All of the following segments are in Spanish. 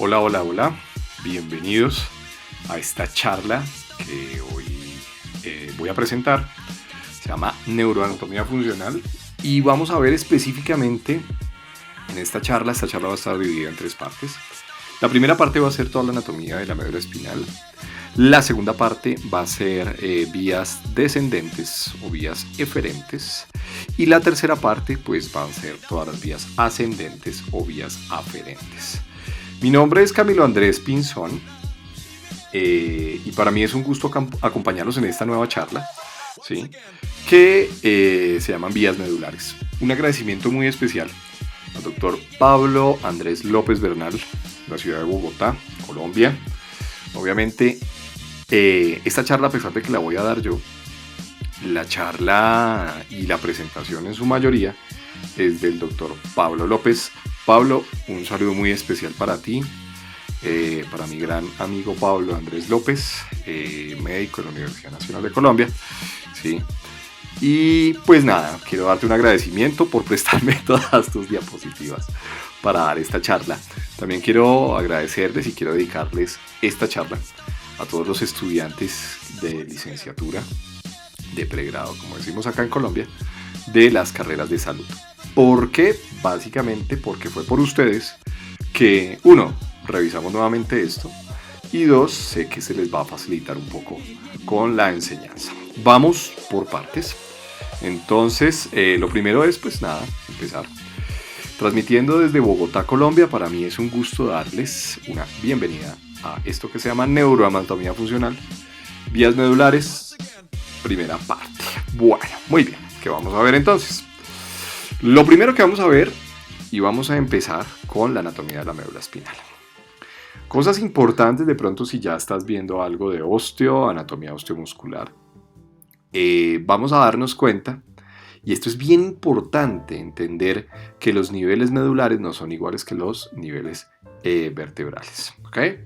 Hola, hola, hola. Bienvenidos a esta charla que hoy voy a presentar. Se llama Neuroanatomía Funcional y vamos a ver específicamente en esta charla va a estar dividida en tres partes. La primera parte va a ser toda la anatomía de la médula espinal. La segunda parte va a ser vías descendentes o vías eferentes. Y la tercera parte pues van a ser todas las vías ascendentes o vías aferentes. Mi nombre es Camilo Andrés Pinzón y para mí es un gusto acompañarlos en esta nueva charla, ¿sí? Que se llaman vías medulares. Un agradecimiento muy especial al doctor Pablo Andrés López Bernal, de la ciudad de Bogotá, Colombia. Obviamente, esta charla, a pesar de que la voy a dar yo, la charla y la presentación en su mayoría es del doctor Pablo López. Pablo, un saludo muy especial para ti, para mi gran amigo Pablo Andrés López, médico de la Universidad Nacional de Colombia, ¿sí? Y pues nada, quiero darte un agradecimiento por prestarme todas tus diapositivas para dar esta charla. También quiero agradecerles y quiero dedicarles esta charla a todos los estudiantes de licenciatura, de pregrado, como decimos acá en Colombia, de las carreras de salud. ¿Por qué? Básicamente porque fue por ustedes que, uno, revisamos nuevamente esto y dos, sé que se les va a facilitar un poco con la enseñanza. Vamos por partes. Entonces, lo primero es, pues nada, empezar. Transmitiendo desde Bogotá, Colombia, para mí es un gusto darles una bienvenida a esto que se llama Neuroanatomía Funcional, vías medulares, primera parte. Bueno, muy bien, ¿qué vamos a ver entonces? Lo primero que vamos a ver, y vamos a empezar con la anatomía de la médula espinal. Cosas importantes de pronto si ya estás viendo algo de anatomía osteomuscular. Vamos a darnos cuenta, y esto es bien importante, entender que los niveles medulares no son iguales que los niveles vertebrales. ¿Okay?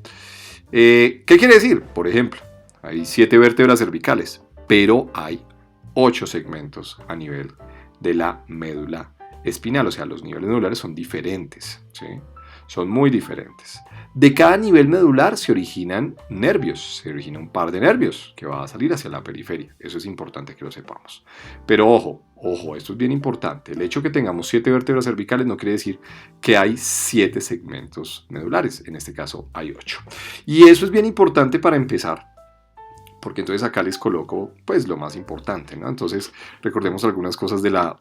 ¿Qué quiere decir? Por ejemplo, hay 7 vértebras cervicales, pero hay 8 segmentos a nivel de la médula espinal, o sea, los niveles medulares son diferentes, ¿sí? Son muy diferentes. De cada nivel medular se originan nervios, se origina un par de nervios que va a salir hacia la periferia, eso es importante que lo sepamos. Pero ojo, esto es bien importante, el hecho que tengamos 7 vértebras cervicales no quiere decir que hay 7 segmentos medulares, en este caso hay 8. Y eso es bien importante para empezar, porque entonces acá les coloco pues lo más importante, ¿no? Entonces recordemos algunas cosas de la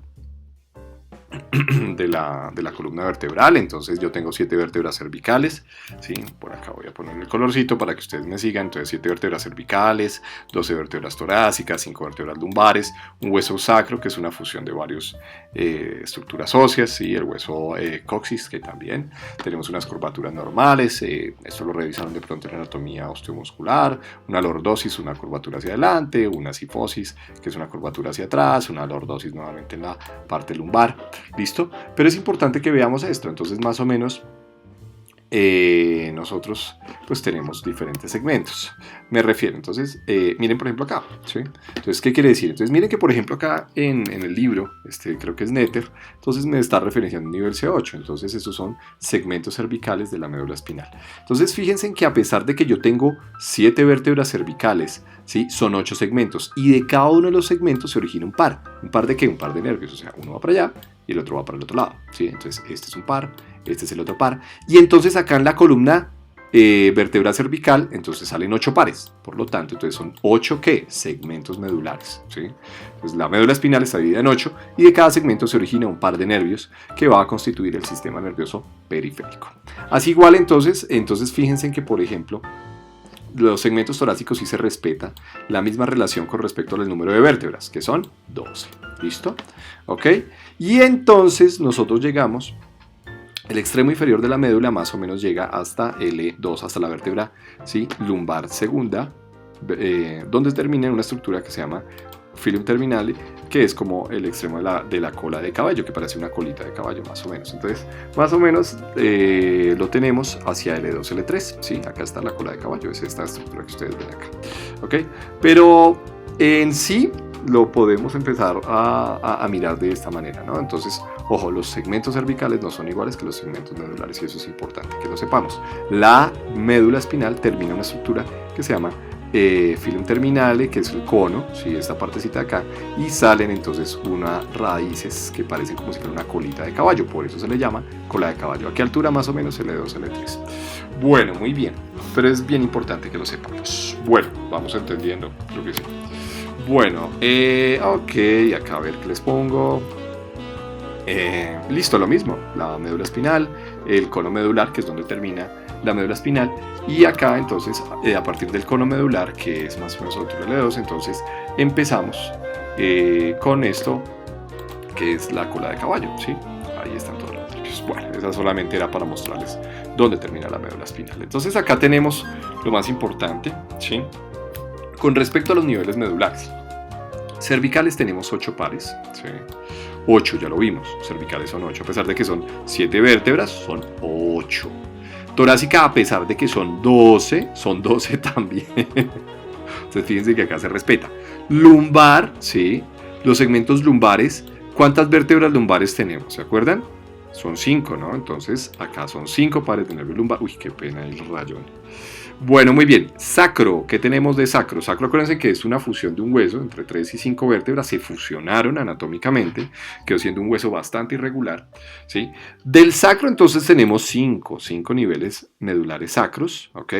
columna vertebral. Entonces yo tengo 7 vértebras cervicales, ¿sí? Por acá voy a poner el colorcito para que ustedes me sigan. Entonces 7 vértebras cervicales, 12 vértebras torácicas, 5 vértebras lumbares, un hueso sacro que es una fusión de varias estructuras óseas, ¿sí? El hueso coxis, que también tenemos unas curvaturas normales, esto lo revisaron de pronto en anatomía osteomuscular, una lordosis, una curvatura hacia adelante, una sifosis, que es una curvatura hacia atrás, una lordosis nuevamente en la parte lumbar. ¿Listo? Pero es importante que veamos esto. Entonces, más o menos, nosotros pues tenemos diferentes segmentos. Me refiero, entonces, miren por ejemplo acá, ¿sí? Entonces, ¿qué quiere decir? Entonces, miren que por ejemplo acá en el libro, creo que es Netter, entonces me está referenciando a nivel C8. Entonces, estos son segmentos cervicales de la médula espinal. Entonces, fíjense en que a pesar de que yo tengo 7 vértebras cervicales, ¿sí? Son 8 segmentos y de cada uno de los segmentos se origina un par. ¿Un par de qué? Un par de nervios, o sea, uno va para allá y el otro va para el otro lado, ¿sí? Entonces este es un par, este es el otro par, y entonces acá en la columna vertebral cervical, entonces salen 8 pares, por lo tanto, entonces son 8 ¿qué? Segmentos medulares, ¿sí? Entonces la médula espinal está dividida en 8 y de cada segmento se origina un par de nervios que va a constituir el sistema nervioso periférico. Así igual entonces fíjense en que por ejemplo los segmentos torácicos sí se respeta la misma relación con respecto al número de vértebras, que son 12. ¿Listo? ¿Ok? Y entonces nosotros llegamos, el extremo inferior de la médula más o menos llega hasta L2, hasta la vértebra, ¿sí? Lumbar segunda, donde termina en una estructura que se llama filum terminale, que es como el extremo de la cola de caballo, que parece una colita de caballo más o menos. Entonces, más o menos lo tenemos hacia L2, L3, ¿sí? Acá está la cola de caballo, es esta estructura que ustedes ven acá, ¿ok? Pero en sí, lo podemos empezar a mirar de esta manera, ¿no? Entonces, ojo, los segmentos cervicales no son iguales que los segmentos medulares y eso es importante que lo sepamos. La médula espinal termina una estructura que se llama filum terminale, que es el cono, ¿sí? Esta partecita de acá, y salen entonces unas raíces que parecen como si fuera una colita de caballo, por eso se le llama cola de caballo. ¿A qué altura más o menos? L2, L3. Bueno, muy bien, pero es bien importante que lo sepamos. Bueno, vamos entendiendo, creo que sí. Bueno, ok, acá a ver qué les pongo. Listo, lo mismo, la médula espinal, el cono medular, que es donde termina la médula espinal, y acá entonces a partir del cono medular, que es más o menos altura L2, entonces empezamos con esto, que es la cola de caballo, ¿sí? Ahí están todos los nervios. Bueno, esa solamente era para mostrarles dónde termina la médula espinal. Entonces acá tenemos lo más importante, ¿sí? Con respecto a los niveles medulares. Cervicales tenemos 8 pares, ¿sí? 8, ya lo vimos, cervicales son 8, a pesar de que son 7 vértebras, son 8. Torácica, a pesar de que son 12 también. Entonces fíjense que acá se respeta. Lumbar, ¿sí? Los segmentos lumbares, ¿cuántas vértebras lumbares tenemos? ¿Se acuerdan? Son 5, ¿no? Entonces acá son 5 pares de nervio lumbar. Uy, qué pena el rayón. Bueno, muy bien. Sacro, ¿qué tenemos de sacro? Sacro, acuérdense que es una fusión de un hueso entre 3 y 5 vértebras, se fusionaron anatómicamente, quedó siendo un hueso bastante irregular, ¿sí? Del sacro entonces tenemos 5 niveles medulares sacros, ¿ok?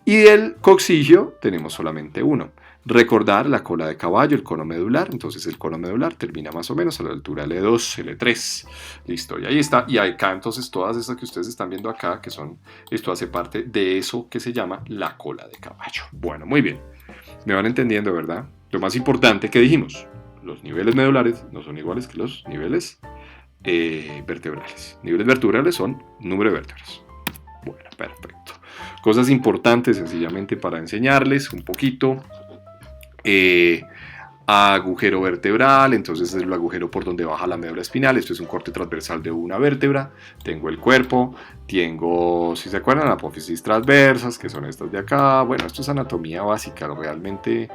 Y del coccigio tenemos solamente 1. Recordar la cola de caballo, el cono medular, entonces el cono medular termina más o menos a la altura L2, L3, listo, y ahí está, y acá entonces todas estas que ustedes están viendo acá, que son, esto hace parte de eso que se llama la cola de caballo. Bueno, muy bien, me van entendiendo, ¿verdad? Lo más importante que dijimos, los niveles medulares no son iguales que los niveles vertebrales. Niveles vertebrales son número de vértebras. Bueno, perfecto. Cosas importantes sencillamente para enseñarles un poquito. Agujero vertebral, entonces es el agujero por donde baja la médula espinal. Esto es un corte transversal de una vértebra. Tengo el cuerpo, tengo, si se acuerdan, apófisis transversas, que son estas de acá. Bueno, esto es anatomía básica, realmente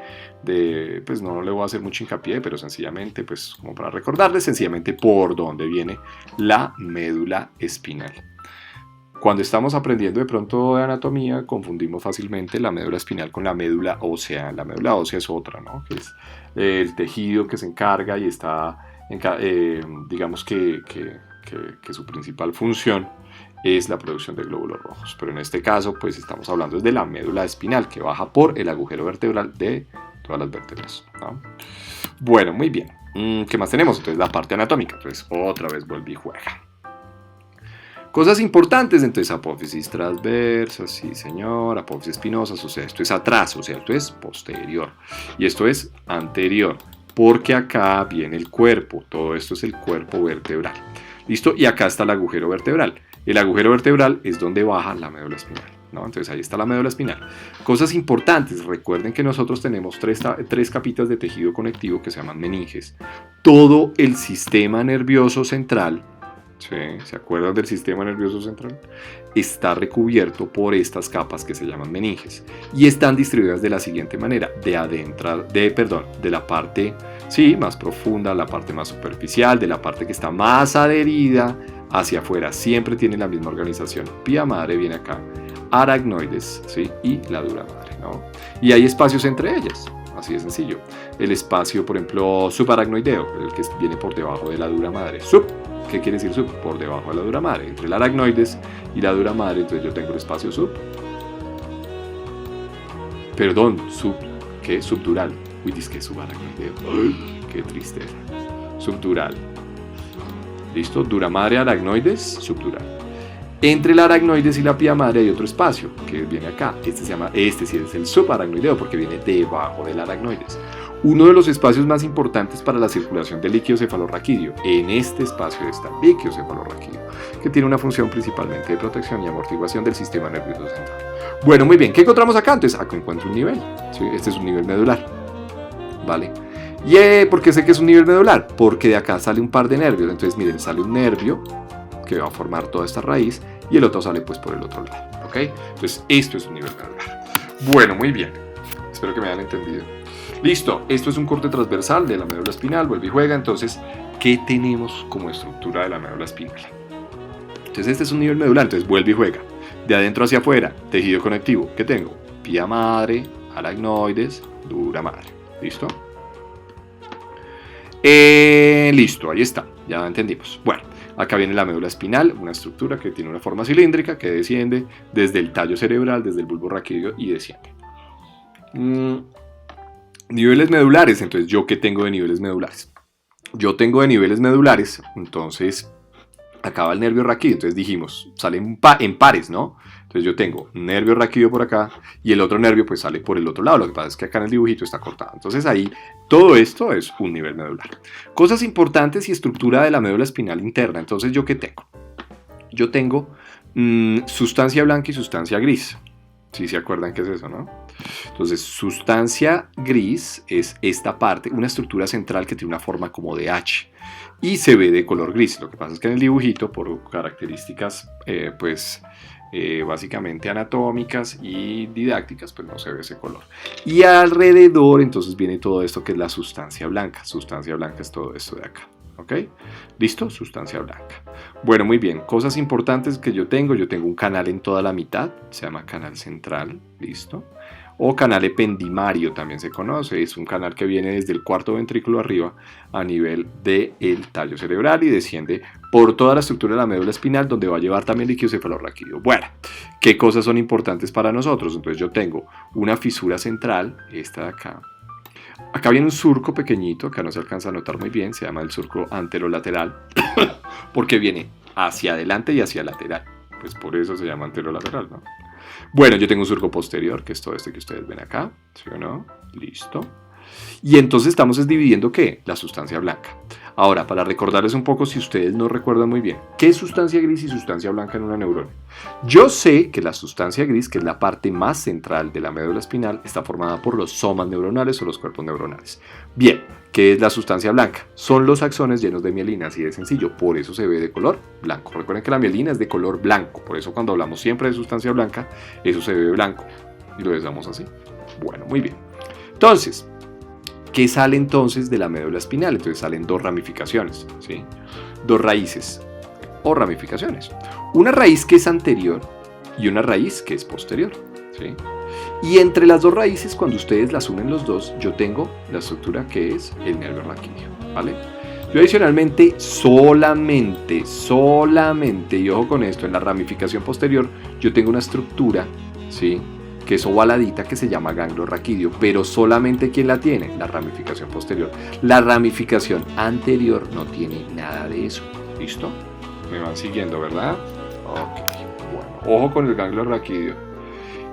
pues no le voy a hacer mucho hincapié, pero sencillamente, pues como para recordarles, sencillamente por donde viene la médula espinal. Cuando estamos aprendiendo de pronto de anatomía, confundimos fácilmente la médula espinal con la médula ósea. La médula ósea es otra, ¿no? Que es el tejido que se encarga y está, digamos que su principal función es la producción de glóbulos rojos. Pero en este caso, pues estamos hablando de la médula espinal, que baja por el agujero vertebral de todas las vértebras, ¿no? Bueno, muy bien. ¿Qué más tenemos? Entonces la parte anatómica. Entonces otra vez vuelve y juega. Cosas importantes, entonces apófisis transversa, sí señor, apófisis espinosas, o sea, esto es atrás, o sea, esto es posterior, y esto es anterior, porque acá viene el cuerpo, todo esto es el cuerpo vertebral, ¿listo? Y acá está el agujero vertebral, el agujero vertebral es donde baja la médula espinal, ¿no? Entonces ahí está la médula espinal. Cosas importantes, recuerden que nosotros tenemos tres capitas de tejido conectivo que se llaman meninges, todo el sistema nervioso central. ¿Sí? ¿Se acuerdan del sistema nervioso central? Está recubierto por estas capas que se llaman meninges y están distribuidas de la siguiente manera: de la parte más profunda, la parte más superficial, de la parte que está más adherida hacia afuera. Siempre tienen la misma organización. Pía madre viene acá, aracnoides, ¿sí? Y la dura madre, ¿no? Y hay espacios entre ellas. Así de sencillo. El espacio, por ejemplo, subaracnoideo, el que viene por debajo de la dura madre. ¿Qué quiere decir sub? Por debajo de la dura madre. Entre el aracnoides y la dura madre, entonces yo tengo el espacio ¿qué? Subdural. Uy, dice que subaracnoideo. ¡Ay, qué tristeza! Subdural. ¿Listo? Dura madre, aracnoides, subdural. Entre el aracnoides y la pía madre hay otro espacio que viene acá. Este sí es el subaracnoideo porque viene debajo del aracnoides. Uno de los espacios más importantes para la circulación del líquido cefalorraquídeo. En este espacio está el líquido cefalorraquídeo, que tiene una función principalmente de protección y amortiguación del sistema nervioso central. Bueno, muy bien. ¿Qué encontramos acá? Entonces, acá encuentro un nivel. ¿Sí? Este es un nivel medular. ¿Vale? ¿Y por qué sé que es un nivel medular? Porque de acá sale un par de nervios. Entonces, miren, sale un nervio que va a formar toda esta raíz y el otro sale pues por el otro lado. ¿Ok? Entonces, esto es un nivel medular. Bueno, muy bien. Espero que me hayan entendido. Listo, esto es un corte transversal de la médula espinal, vuelve y juega. Entonces, ¿qué tenemos como estructura de la médula espinal? Entonces este es un nivel medular, entonces vuelve y juega. De adentro hacia afuera, tejido conectivo. ¿Qué tengo? Pía madre, aracnoides, dura madre. ¿Listo? Listo, ahí está, ya entendimos. Bueno, acá viene la médula espinal, una estructura que tiene una forma cilíndrica que desciende desde el tallo cerebral, desde el bulbo raquídeo y desciende. Niveles medulares, entonces, ¿yo qué tengo de niveles medulares? Yo tengo de niveles medulares, entonces, acaba el nervio raquídeo, entonces dijimos, salen en pares, ¿no? Entonces yo tengo un nervio raquídeo por acá y el otro nervio pues sale por el otro lado, lo que pasa es que acá en el dibujito está cortado. Entonces ahí todo esto es un nivel medular. Cosas importantes y estructura de la médula espinal interna, entonces ¿yo qué tengo? Yo tengo sustancia blanca y sustancia gris. ¿Sí se acuerdan qué es eso, no? Entonces, sustancia gris es esta parte, una estructura central que tiene una forma como de H y se ve de color gris. Lo que pasa es que en el dibujito, por características, básicamente anatómicas y didácticas, pues no se ve ese color. Y alrededor, entonces, viene todo esto que es la sustancia blanca. Sustancia blanca es todo esto de acá. ¿Ok? ¿Listo? Sustancia blanca. Bueno, muy bien. Cosas importantes que yo tengo un canal en toda la mitad, se llama canal central, ¿listo? O canal ependimario también se conoce, es un canal que viene desde el cuarto ventrículo arriba a nivel del tallo cerebral y desciende por toda la estructura de la médula espinal donde va a llevar también líquido cefalorraquídeo. Bueno, ¿qué cosas son importantes para nosotros? Entonces yo tengo una fisura central, esta de acá. Acá viene un surco pequeñito, acá no se alcanza a notar muy bien, se llama el surco anterolateral, porque viene hacia adelante y hacia lateral. Pues por eso se llama anterolateral, ¿no? Bueno, yo tengo un surco posterior, que es todo este que ustedes ven acá, ¿sí o no? Listo. Y entonces estamos dividiendo, ¿qué? La sustancia blanca. Ahora, para recordarles un poco, si ustedes no recuerdan muy bien, ¿qué es sustancia gris y sustancia blanca en una neurona? Yo sé que la sustancia gris, que es la parte más central de la médula espinal, está formada por los somas neuronales o los cuerpos neuronales. Bien, ¿qué es la sustancia blanca? Son los axones llenos de mielina, así de sencillo, por eso se ve de color blanco. Recuerden que la mielina es de color blanco, por eso cuando hablamos siempre de sustancia blanca, eso se ve blanco. Y lo dejamos así. Bueno, muy bien. Entonces, ¿qué sale entonces de la médula espinal? Entonces salen dos ramificaciones, ¿sí? Dos raíces o ramificaciones. Una raíz que es anterior y una raíz que es posterior, ¿sí? Y entre las dos raíces, cuando ustedes las unen los dos, yo tengo la estructura que es el nervio raquídeo, ¿vale? Yo adicionalmente, solamente, y ojo con esto, en la ramificación posterior, yo tengo una estructura, ¿sí?, que es ovaladita, que se llama ganglio raquídeo, pero solamente ¿quién la tiene? La ramificación posterior. La ramificación anterior no tiene nada de eso. ¿Listo? Me van siguiendo, ¿verdad? Ok, bueno, ojo con el ganglio raquídeo.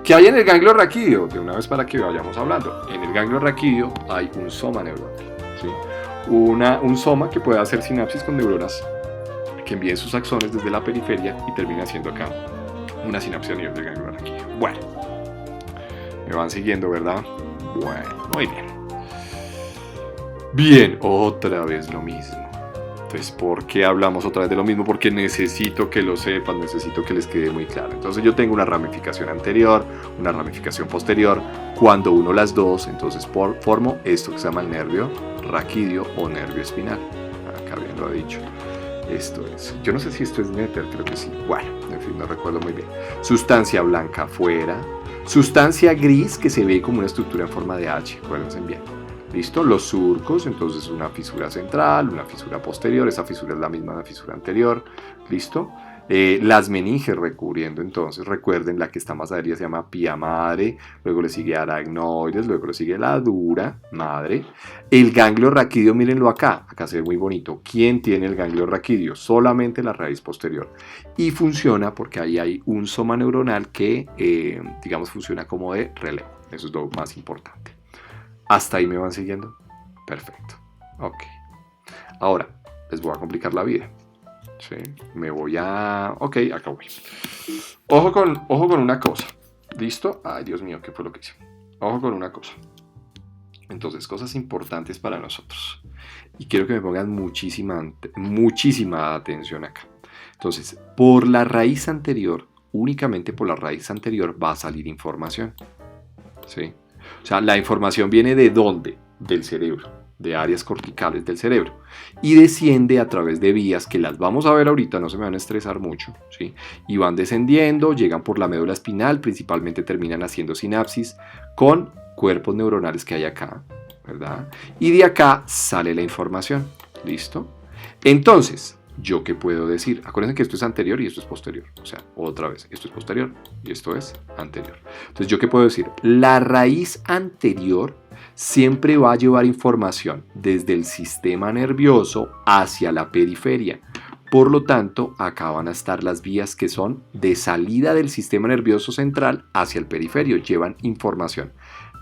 ¿Qué hay en el ganglio raquídeo? De una vez para que vayamos hablando. En el ganglio raquídeo hay un soma neuronal, ¿sí? Un soma que puede hacer sinapsis con neuronas que envíen sus axones desde la periferia y termina haciendo acá una sinapsis a nivel del ganglio raquídeo. Bueno. Me van siguiendo, ¿verdad? Bueno, muy bien. Bien, otra vez lo mismo. Entonces, ¿por qué hablamos otra vez de lo mismo? Porque necesito que lo sepan, necesito que les quede muy claro. Entonces yo tengo una ramificación anterior, una ramificación posterior. Cuando uno las dos, entonces formo esto que se llama el nervio raquídeo o nervio espinal. Acá bien lo ha dicho. Esto es, yo no sé si esto es néter, creo que sí. Bueno, en fin, no recuerdo muy bien. Sustancia blanca afuera. Sustancia gris que se ve como una estructura en forma de H, acuérdense bien. ¿Listo? Los surcos, entonces una fisura central, una fisura posterior, esa fisura es la misma de la fisura anterior. ¿Listo? Las meninges recubriendo, entonces recuerden, la que está más adherida se llama pía madre, luego le sigue aracnoides, luego le sigue la dura madre. El ganglio raquídeo, mírenlo acá, acá se ve muy bonito. ¿Quién tiene el ganglio raquídeo? Solamente la raíz posterior. Y funciona porque ahí hay un soma neuronal que, digamos, funciona como de relevo. Eso es lo más importante. ¿Hasta ahí me van siguiendo? Perfecto. Ok. Ahora, les voy a complicar la vida. Sí, me voy a... Ok, acá voy. Ojo con una cosa. ¿Listo? Ay, Dios mío, ¿qué fue lo que hice? Ojo con una cosa. Entonces, cosas importantes para nosotros. Y quiero que me pongan muchísima atención acá. Entonces, por la raíz anterior, únicamente por la raíz anterior va a salir información. ¿Sí? O sea, la información viene ¿de dónde? Del cerebro, de áreas corticales del cerebro. Y desciende a través de vías que las vamos a ver ahorita, no se me van a estresar mucho, ¿sí? Y van descendiendo, llegan por la médula espinal, principalmente terminan haciendo sinapsis con cuerpos neuronales que hay acá, ¿verdad? Y de acá sale la información, ¿listo? Entonces, ¿yo qué puedo decir? Acuérdense que esto es anterior y esto es posterior. O sea, otra vez, esto es posterior y esto es anterior. Entonces, ¿yo qué puedo decir? La raíz anterior siempre va a llevar información desde el sistema nervioso hacia la periferia. Por lo tanto, acá van a estar las vías que son de salida del sistema nervioso central hacia el periferio. Llevan información.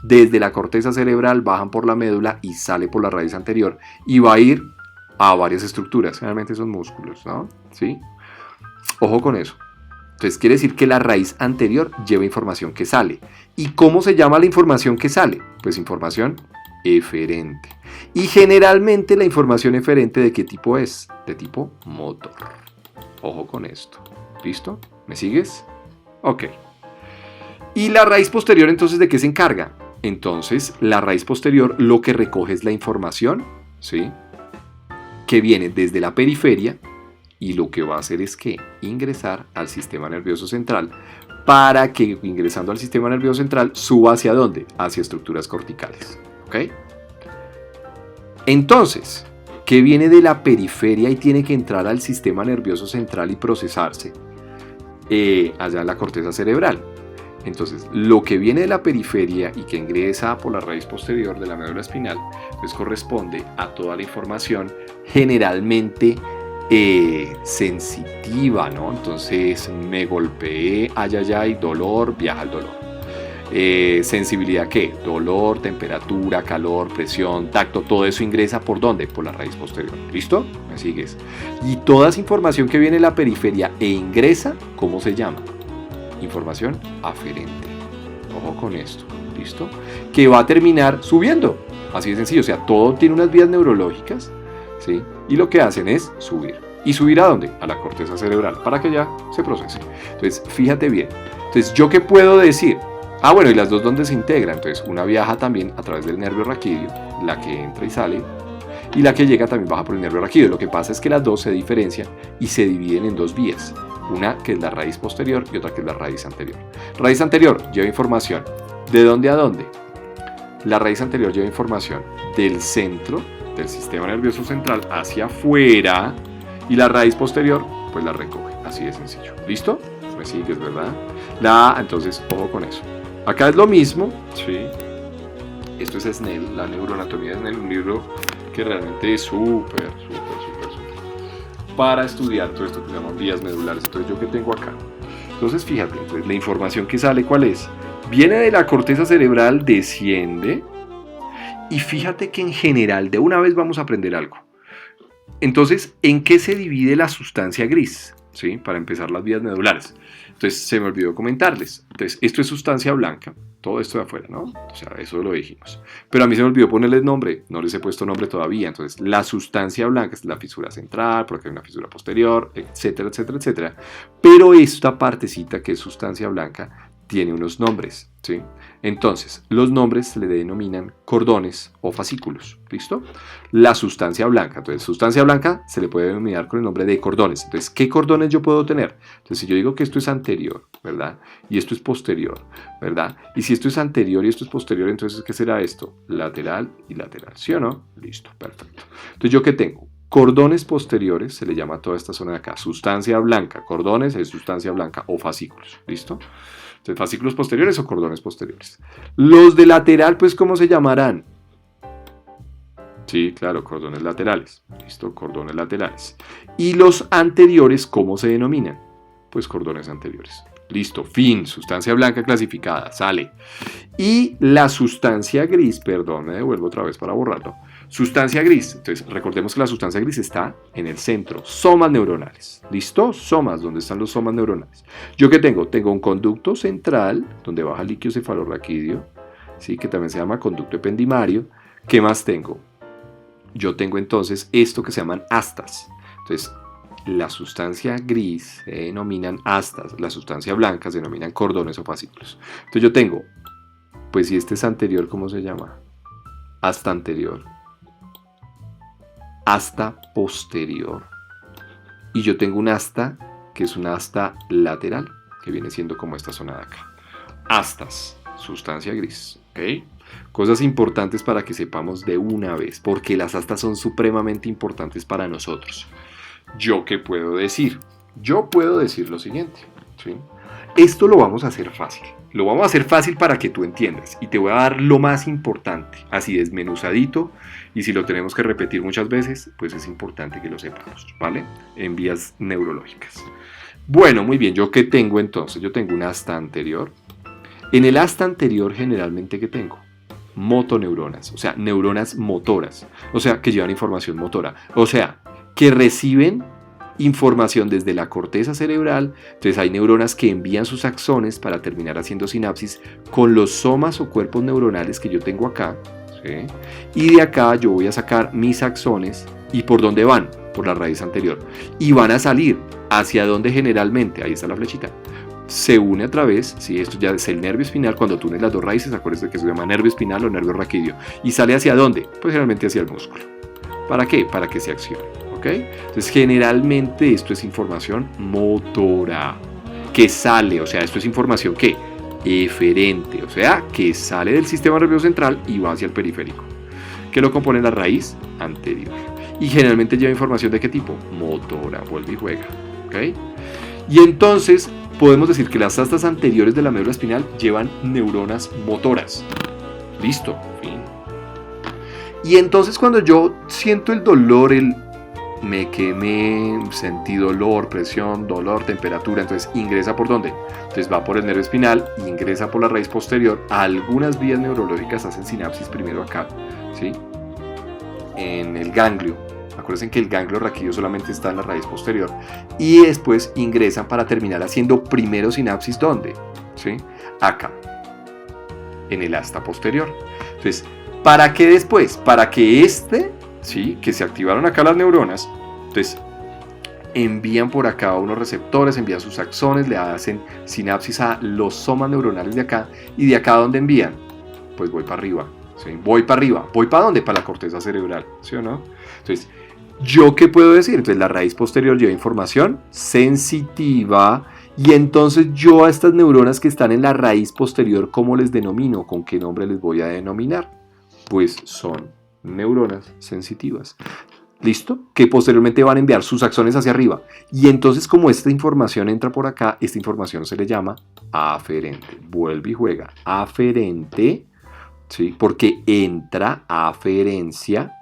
Desde la corteza cerebral bajan por la médula y sale por la raíz anterior y va a ir a varias estructuras, generalmente son músculos, ¿no? ¿Sí? Ojo con eso. Entonces quiere decir que la raíz anterior lleva información que sale. ¿Y cómo se llama la información que sale? Pues información eferente. Y generalmente la información eferente, ¿de qué tipo es? De tipo motor. Ojo con esto. ¿Listo? ¿Me sigues? Ok. ¿Y la raíz posterior entonces de qué se encarga? Entonces la raíz posterior lo que recoge es la información, ¿sí?, que viene desde la periferia y lo que va a hacer es que ingresar al sistema nervioso central para que ingresando al sistema nervioso central suba hacia dónde? Hacia estructuras corticales. ¿Ok? Entonces, ¿qué viene de la periferia y tiene que entrar al sistema nervioso central y procesarse allá en la corteza cerebral? Entonces, lo que viene de la periferia y que ingresa por la raíz posterior de la médula espinal, pues corresponde a toda la información generalmente sensitiva, ¿no? Entonces, me golpeé, ay, dolor, viaja al dolor. Sensibilidad, ¿qué? Dolor, temperatura, calor, presión, tacto, todo eso ingresa ¿por dónde? Por la raíz posterior. ¿Listo? ¿Me sigues? Y toda esa información que viene de la periferia e ingresa, ¿cómo se llama? Información aferente. Ojo con esto, ¿listo? Que va a terminar subiendo. Así de sencillo, o sea, todo tiene unas vías neurológicas, ¿sí? Y lo que hacen es subir. ¿Y subir a dónde? A la corteza cerebral, para que ya se procese. Entonces, fíjate bien. Entonces, ¿yo qué puedo decir? Ah, bueno, y las dos donde se integran. Entonces, una viaja también a través del nervio raquídeo, la que entra y sale, y la que llega también baja por el nervio raquídeo. Lo que pasa es que las dos se diferencian y se dividen en dos vías. Una que es la raíz posterior y otra que es la raíz anterior. Raíz anterior lleva información. ¿De dónde a dónde? La raíz anterior lleva información del centro del sistema nervioso central hacia afuera y la raíz posterior pues la recoge. Así de sencillo. ¿Listo? Me sigues, ¿verdad? Entonces, ojo con eso. Acá es lo mismo, ¿sí? Esto es Snell, la neuroanatomía de Snell, un libro que realmente es súper para estudiar todo esto que se llaman vías medulares. Entonces, ¿yo qué tengo acá? Entonces, fíjate, entonces, la información que sale, ¿cuál es? Viene de la corteza cerebral, desciende, y fíjate que en general, de una vez vamos a aprender algo. Entonces, ¿en qué se divide la sustancia gris? ¿Sí? Para empezar las vías medulares. Entonces, se me olvidó comentarles. Entonces, esto es sustancia blanca, todo esto de afuera, ¿no? O sea, eso lo dijimos. Pero a mí se me olvidó ponerles nombre, no les he puesto nombre todavía. Entonces, la sustancia blanca es la fisura central, porque hay una fisura posterior, etcétera, etcétera, etcétera. Pero esta partecita que es sustancia blanca tiene unos nombres, ¿sí? Entonces, los nombres se le denominan cordones o fascículos, ¿listo? La sustancia blanca, entonces, sustancia blanca se le puede denominar con el nombre de cordones. Entonces, ¿qué cordones yo puedo tener? Entonces, si yo digo que esto es anterior, ¿verdad? Y esto es posterior, ¿verdad? Y si esto es anterior y esto es posterior, entonces, ¿qué será esto? Lateral y lateral, ¿sí o no? Listo, perfecto. Entonces, ¿yo qué tengo? Cordones posteriores, se le llama a toda esta zona de acá, sustancia blanca, cordones es sustancia blanca o fascículos, ¿listo? Entonces, fascículos posteriores o cordones posteriores. Los de lateral, pues, ¿cómo se llamarán? Sí, claro, cordones laterales. ¿Listo? Cordones laterales. Y los anteriores, ¿cómo se denominan? Pues cordones anteriores. Listo, fin, sustancia blanca clasificada, sale. Y la sustancia gris, perdón, me devuelvo otra vez para borrarlo. Sustancia gris, entonces recordemos que la sustancia gris está en el centro, somas neuronales. ¿Listo? Somas, ¿dónde están los somas neuronales? ¿Yo qué tengo? Tengo un conducto central, donde baja el líquido cefalorraquídeo, ¿sí? Que también se llama conducto ependimario. ¿Qué más tengo? Yo tengo entonces esto que se llaman astas. Entonces, la sustancia gris se denominan astas, la sustancia blanca se denominan cordones o fascículos. Entonces yo tengo Pues si este es anterior, ¿cómo se llama? Asta anterior. Asta posterior. Y yo tengo un asta que es una asta lateral, que viene siendo como esta zona de acá. Astas, sustancia gris, ¿ok? Cosas importantes para que sepamos de una vez, porque las astas son supremamente importantes para nosotros. ¿Yo qué puedo decir? Yo puedo decir lo siguiente, ¿sí? Esto lo vamos a hacer fácil. Lo vamos a hacer fácil para que tú entiendas. Y te voy a dar lo más importante, así desmenuzadito. Y si lo tenemos que repetir muchas veces, pues es importante que lo sepamos, ¿vale? En vías neurológicas. Bueno, muy bien. ¿Yo qué tengo entonces? Yo tengo un asta anterior. En el asta anterior, generalmente, ¿qué tengo? Motoneuronas, o sea, neuronas motoras. O sea, que llevan información motora. O sea, que reciben información desde la corteza cerebral. Entonces hay neuronas que envían sus axones para terminar haciendo sinapsis con los somas o cuerpos neuronales que yo tengo acá, ¿sí? Y de acá yo voy a sacar mis axones. ¿Y por dónde van? Por la raíz anterior. Y van a salir hacia donde generalmente, ahí está la flechita, se une a través, ¿sí? Esto ya es el nervio espinal. Cuando tú unes las dos raíces, acuérdense que se llama nervio espinal o nervio raquídeo. ¿Y sale hacia dónde? Pues generalmente hacia el músculo. ¿Para qué? Para que se accione. ¿Okay? Entonces generalmente esto es información motora que sale, o sea, esto es información que eferente, o sea, que sale del sistema nervioso central y va hacia el periférico, que lo compone la raíz anterior, y generalmente lleva información de qué tipo, motora, vuelve y juega, ¿okay? Y entonces podemos decir que las astas anteriores de la médula espinal llevan neuronas motoras. Listo, fin. Y entonces cuando yo siento el dolor, me quemé, sentí dolor, presión, dolor, temperatura, entonces ingresa ¿por dónde? Entonces va por el nervio espinal, ingresa por la raíz posterior. Algunas vías neurológicas hacen sinapsis primero acá, ¿sí? En el ganglio. Acuérdense que el ganglio raquídeo solamente está en la raíz posterior. Y después ingresan para terminar haciendo primero sinapsis ¿dónde? ¿Sí? Acá, en el asta posterior. Entonces, ¿para qué después? Para que ¿sí? Que se activaron acá las neuronas, entonces envían por acá unos receptores, envían sus axones, le hacen sinapsis a los somas neuronales de acá. ¿Y de acá dónde envían? Pues voy para arriba, ¿sí? Voy para arriba. ¿Voy para dónde? Para la corteza cerebral, ¿sí o no? Entonces, ¿yo qué puedo decir? Entonces la raíz posterior lleva información sensitiva. Y entonces yo a estas neuronas que están en la raíz posterior, ¿cómo les denomino? ¿Con qué nombre les voy a denominar? Pues son neuronas sensitivas. ¿Listo? Que posteriormente van a enviar sus axones hacia arriba. Y entonces como esta información entra por acá, esta información se le llama aferente. Vuelve y juega. Aferente, ¿sí? Porque entra aferencia,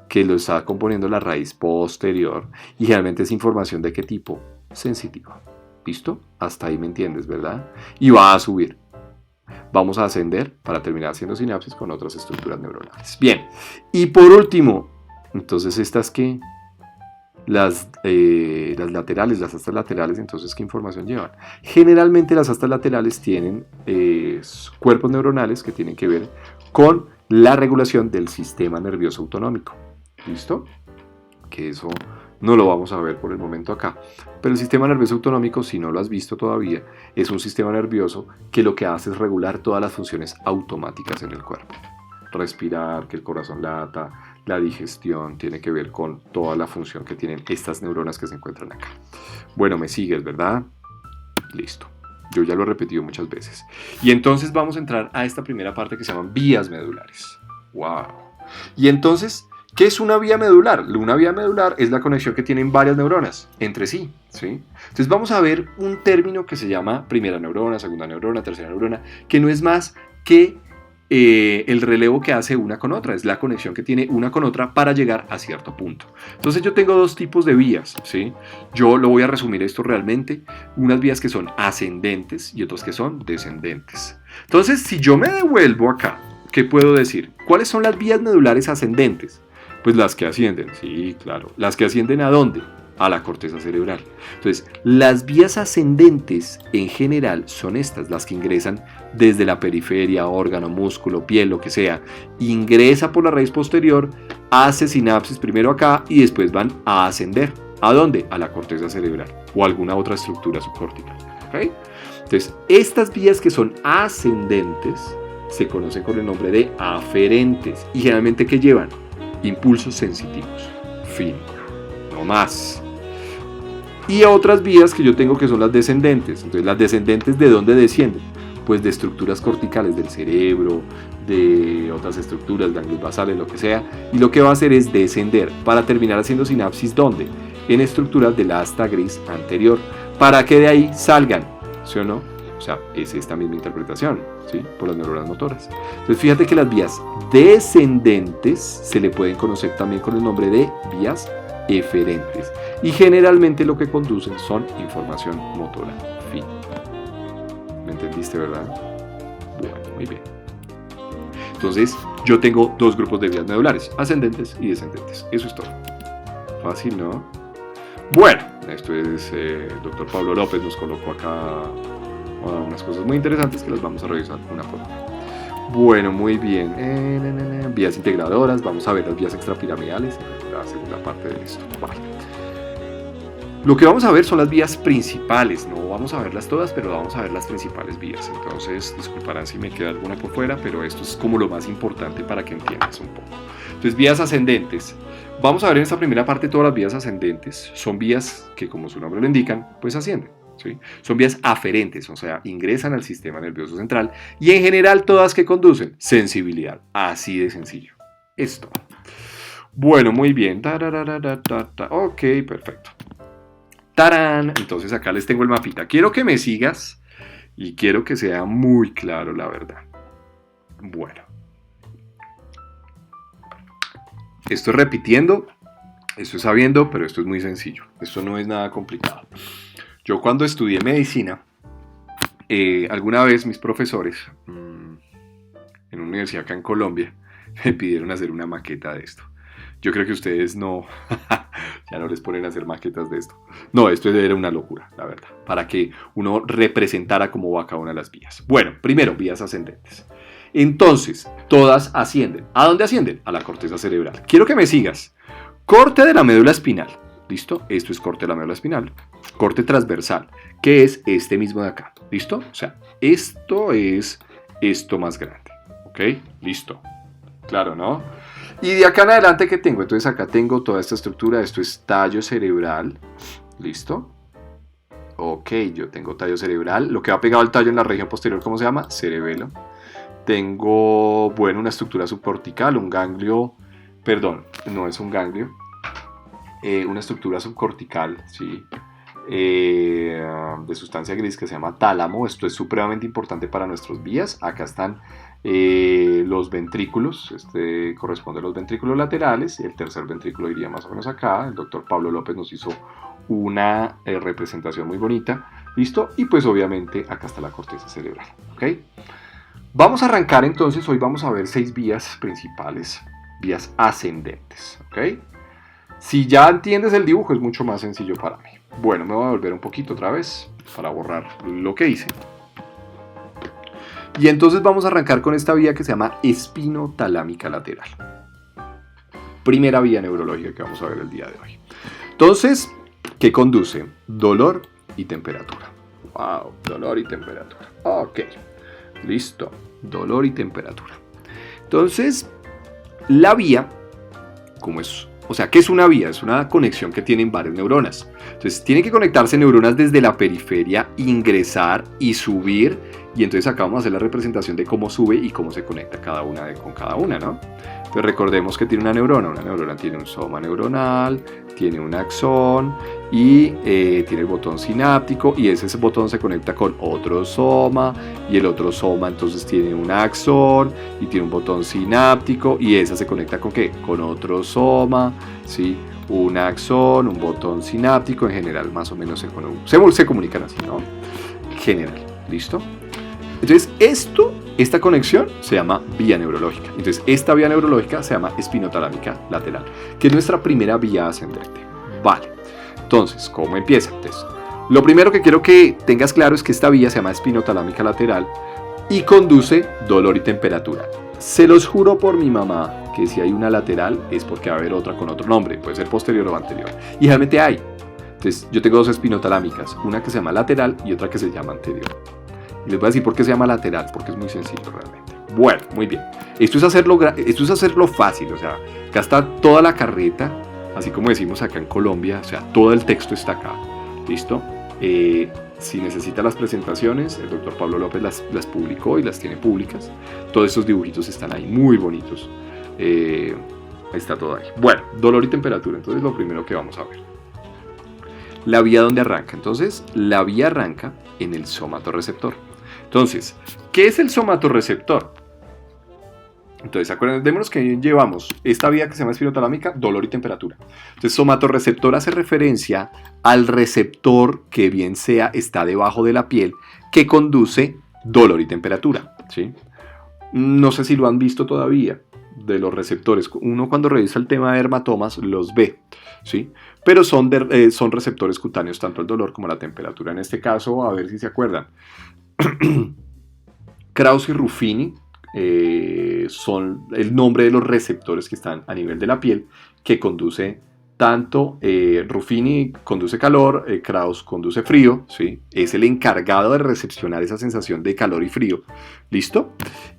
que lo está componiendo la raíz posterior. Y generalmente es información de qué tipo? Sensitiva. ¿Listo? Hasta ahí me entiendes, ¿verdad? Y va a subir. Vamos a ascender para terminar haciendo sinapsis con otras estructuras neuronales. Bien, y por último, entonces estas que las laterales, las astas laterales, entonces ¿qué información llevan? Generalmente las astas laterales tienen cuerpos neuronales que tienen que ver con la regulación del sistema nervioso autonómico. ¿Listo? Que eso no lo vamos a ver por el momento acá. Pero el sistema nervioso autonómico, si no lo has visto todavía, es un sistema nervioso que lo que hace es regular todas las funciones automáticas en el cuerpo. Respirar, que el corazón lata, la digestión, tiene que ver con toda la función que tienen estas neuronas que se encuentran acá. Bueno, me sigues, ¿verdad? Listo. Yo ya lo he repetido muchas veces. Y entonces vamos a entrar a esta primera parte que se llaman vías medulares. ¡Wow! Y entonces, ¿qué es una vía medular? Una vía medular es la conexión que tienen varias neuronas entre sí, ¿sí? Entonces vamos a ver un término que se llama primera neurona, segunda neurona, tercera neurona, que no es más que el relevo que hace una con otra, es la conexión que tiene una con otra para llegar a cierto punto. Entonces yo tengo dos tipos de vías, ¿sí? Yo lo voy a resumir esto realmente, unas vías que son ascendentes y otras que son descendentes. Entonces si yo me devuelvo acá, ¿qué puedo decir? ¿Cuáles son las vías medulares ascendentes? Pues las que ascienden, sí, claro. ¿Las que ascienden a dónde? A la corteza cerebral. Entonces, las vías ascendentes en general son estas, las que ingresan desde la periferia, órgano, músculo, piel, lo que sea. Ingresa por la raíz posterior, hace sinapsis primero acá y después van a ascender. ¿A dónde? A la corteza cerebral o alguna otra estructura subcórtica. ¿Okay? Entonces, estas vías que son ascendentes, se conocen con el nombre de aferentes. ¿Y generalmente qué llevan? Impulsos sensitivos. Fin. No más. Y otras vías que yo tengo que son las descendentes. Entonces, ¿las descendentes de dónde descienden? Pues de estructuras corticales del cerebro, de otras estructuras, ganglios basales, lo que sea. Y lo que va a hacer es descender para terminar haciendo sinapsis, ¿dónde? En estructuras del asta gris anterior, para que de ahí salgan, ¿sí o no? O sea, es esta misma interpretación, ¿sí? Por las neuronas motoras. Entonces, fíjate que las vías descendentes se le pueden conocer también con el nombre de vías eferentes. Y generalmente lo que conducen son información motora. Fin. ¿Me entendiste, verdad? Bueno, muy bien. Entonces, yo tengo dos grupos de vías medulares, ascendentes y descendentes. Eso es todo. Fácil, ¿no? Bueno, esto es el doctor Pablo López nos colocó acá unas cosas muy interesantes que las vamos a revisar una por una. Bueno, muy bien. Vías integradoras, vamos a ver las vías extrapiramidales en la segunda parte de esto. Vale. Lo que vamos a ver son las vías principales, no vamos a verlas todas, pero vamos a ver las principales vías. Entonces, disculparán si me queda alguna por fuera, pero esto es como lo más importante para que entiendas un poco. Entonces, vías ascendentes. Vamos a ver en esta primera parte todas las vías ascendentes. Son vías que, como su nombre lo indican, pues ascienden. ¿Sí? Son vías aferentes, o sea, ingresan al sistema nervioso central y en general todas que conducen sensibilidad. Así de sencillo. Esto. Bueno, muy bien. Ok, perfecto. ¡Tarán! Entonces acá les tengo el mapita. Quiero que me sigas y quiero que sea muy claro la verdad. Bueno. Esto es repitiendo, esto es sabiendo, pero esto es muy sencillo. Esto no es nada complicado. Yo cuando estudié medicina, alguna vez mis profesores en una universidad acá en Colombia me pidieron hacer una maqueta de esto. Yo creo que ustedes no, ya no les ponen a hacer maquetas de esto. No, esto era una locura, la verdad, para que uno representara cómo va cada una de las vías. Bueno, primero, vías ascendentes. Entonces, todas ascienden. ¿A dónde ascienden? A la corteza cerebral. Quiero que me sigas. Corte de la médula espinal. ¿Listo? Esto es corte de la médula espinal. Corte transversal, que es este mismo de acá. ¿Listo? O sea, esto es esto más grande. ¿Ok? Listo. Claro, ¿no? Y de acá en adelante, ¿qué tengo? Entonces acá tengo toda esta estructura. Esto es tallo cerebral. ¿Listo? Ok, yo tengo tallo cerebral. Lo que va pegado al tallo en la región posterior, ¿cómo se llama? Cerebelo. Tengo, bueno, una estructura subcortical, un ganglio, perdón, no es un ganglio, una estructura subcortical, ¿sí? De sustancia gris que se llama tálamo. Esto es supremamente importante para nuestras vías. Acá están los ventrículos, este corresponde a los ventrículos laterales, el tercer ventrículo iría más o menos acá. El doctor Pablo López nos hizo una representación muy bonita, ¿listo? Y pues obviamente acá está la corteza cerebral, ¿ok? Vamos a arrancar entonces, hoy vamos a ver 6 vías principales, vías ascendentes, ¿ok? Si ya entiendes el dibujo es mucho más sencillo para mí. Bueno, me voy a volver un poquito otra vez para borrar lo que hice. Y entonces vamos a arrancar con esta vía que se llama espinotalámica lateral. Primera vía neurológica que vamos a ver el día de hoy. Entonces, ¿qué conduce? Dolor y temperatura. Wow, dolor y temperatura. Ok, listo. Dolor y temperatura. Entonces, la vía, ¿cómo es? O sea, ¿qué es una vía? Es una conexión que tienen varias neuronas. Entonces, tienen que conectarse neuronas desde la periferia, ingresar y subir. Y entonces acá vamos a hacer la representación de cómo sube y cómo se conecta cada una con cada una, ¿no? Entonces recordemos que tiene una neurona tiene un soma neuronal, tiene un axón y tiene el botón sináptico, y ese botón se conecta con otro soma, y el otro soma entonces tiene un axón y tiene un botón sináptico, y esa se conecta con ¿qué? Con otro soma, ¿sí? Un axón, un botón sináptico, en general más o menos se comunican así, ¿no? En general, ¿listo? Entonces esta conexión se llama vía neurológica. Entonces esta vía neurológica se llama espinotalámica lateral, que es nuestra primera vía ascendente. Vale, entonces, ¿cómo empieza? Entonces, lo primero que quiero que tengas claro es que esta vía se llama espinotalámica lateral y conduce dolor y temperatura. Se los juro por mi mamá que si hay una lateral es porque va a haber otra con otro nombre, puede ser posterior o anterior. Y realmente hay. Entonces yo tengo dos espinotalámicas, una que se llama lateral y otra que se llama anterior. Y les voy a decir por qué se llama lateral, porque es muy sencillo realmente. Bueno, muy bien. Esto es hacerlo fácil, o sea, acá está toda la carreta, así como decimos acá en Colombia, o sea, todo el texto está acá. ¿Listo? Si necesita las presentaciones, el doctor Pablo López las publicó y las tiene públicas. Todos estos dibujitos están ahí, muy bonitos. Ahí está todo ahí. Bueno, dolor y temperatura. Entonces lo primero que vamos a ver. La vía donde arranca. Entonces, la vía arranca en el somatorreceptor. Entonces, ¿qué es el somatorreceptor? Entonces, acordémonos que llevamos esta vía que se llama espinotalámica, dolor y temperatura. Entonces, somatorreceptor hace referencia al receptor que bien sea está debajo de la piel que conduce dolor y temperatura, ¿sí? No sé si lo han visto todavía de los receptores. Uno cuando revisa el tema de dermatomas los ve, ¿sí? Pero son receptores cutáneos tanto el dolor como la temperatura. En este caso, a ver si se acuerdan. Krause y Ruffini son el nombre de los receptores que están a nivel de la piel que conduce tanto Ruffini conduce calor, Krause conduce frío, ¿sí? Es el encargado de recepcionar esa sensación de calor y frío, ¿listo?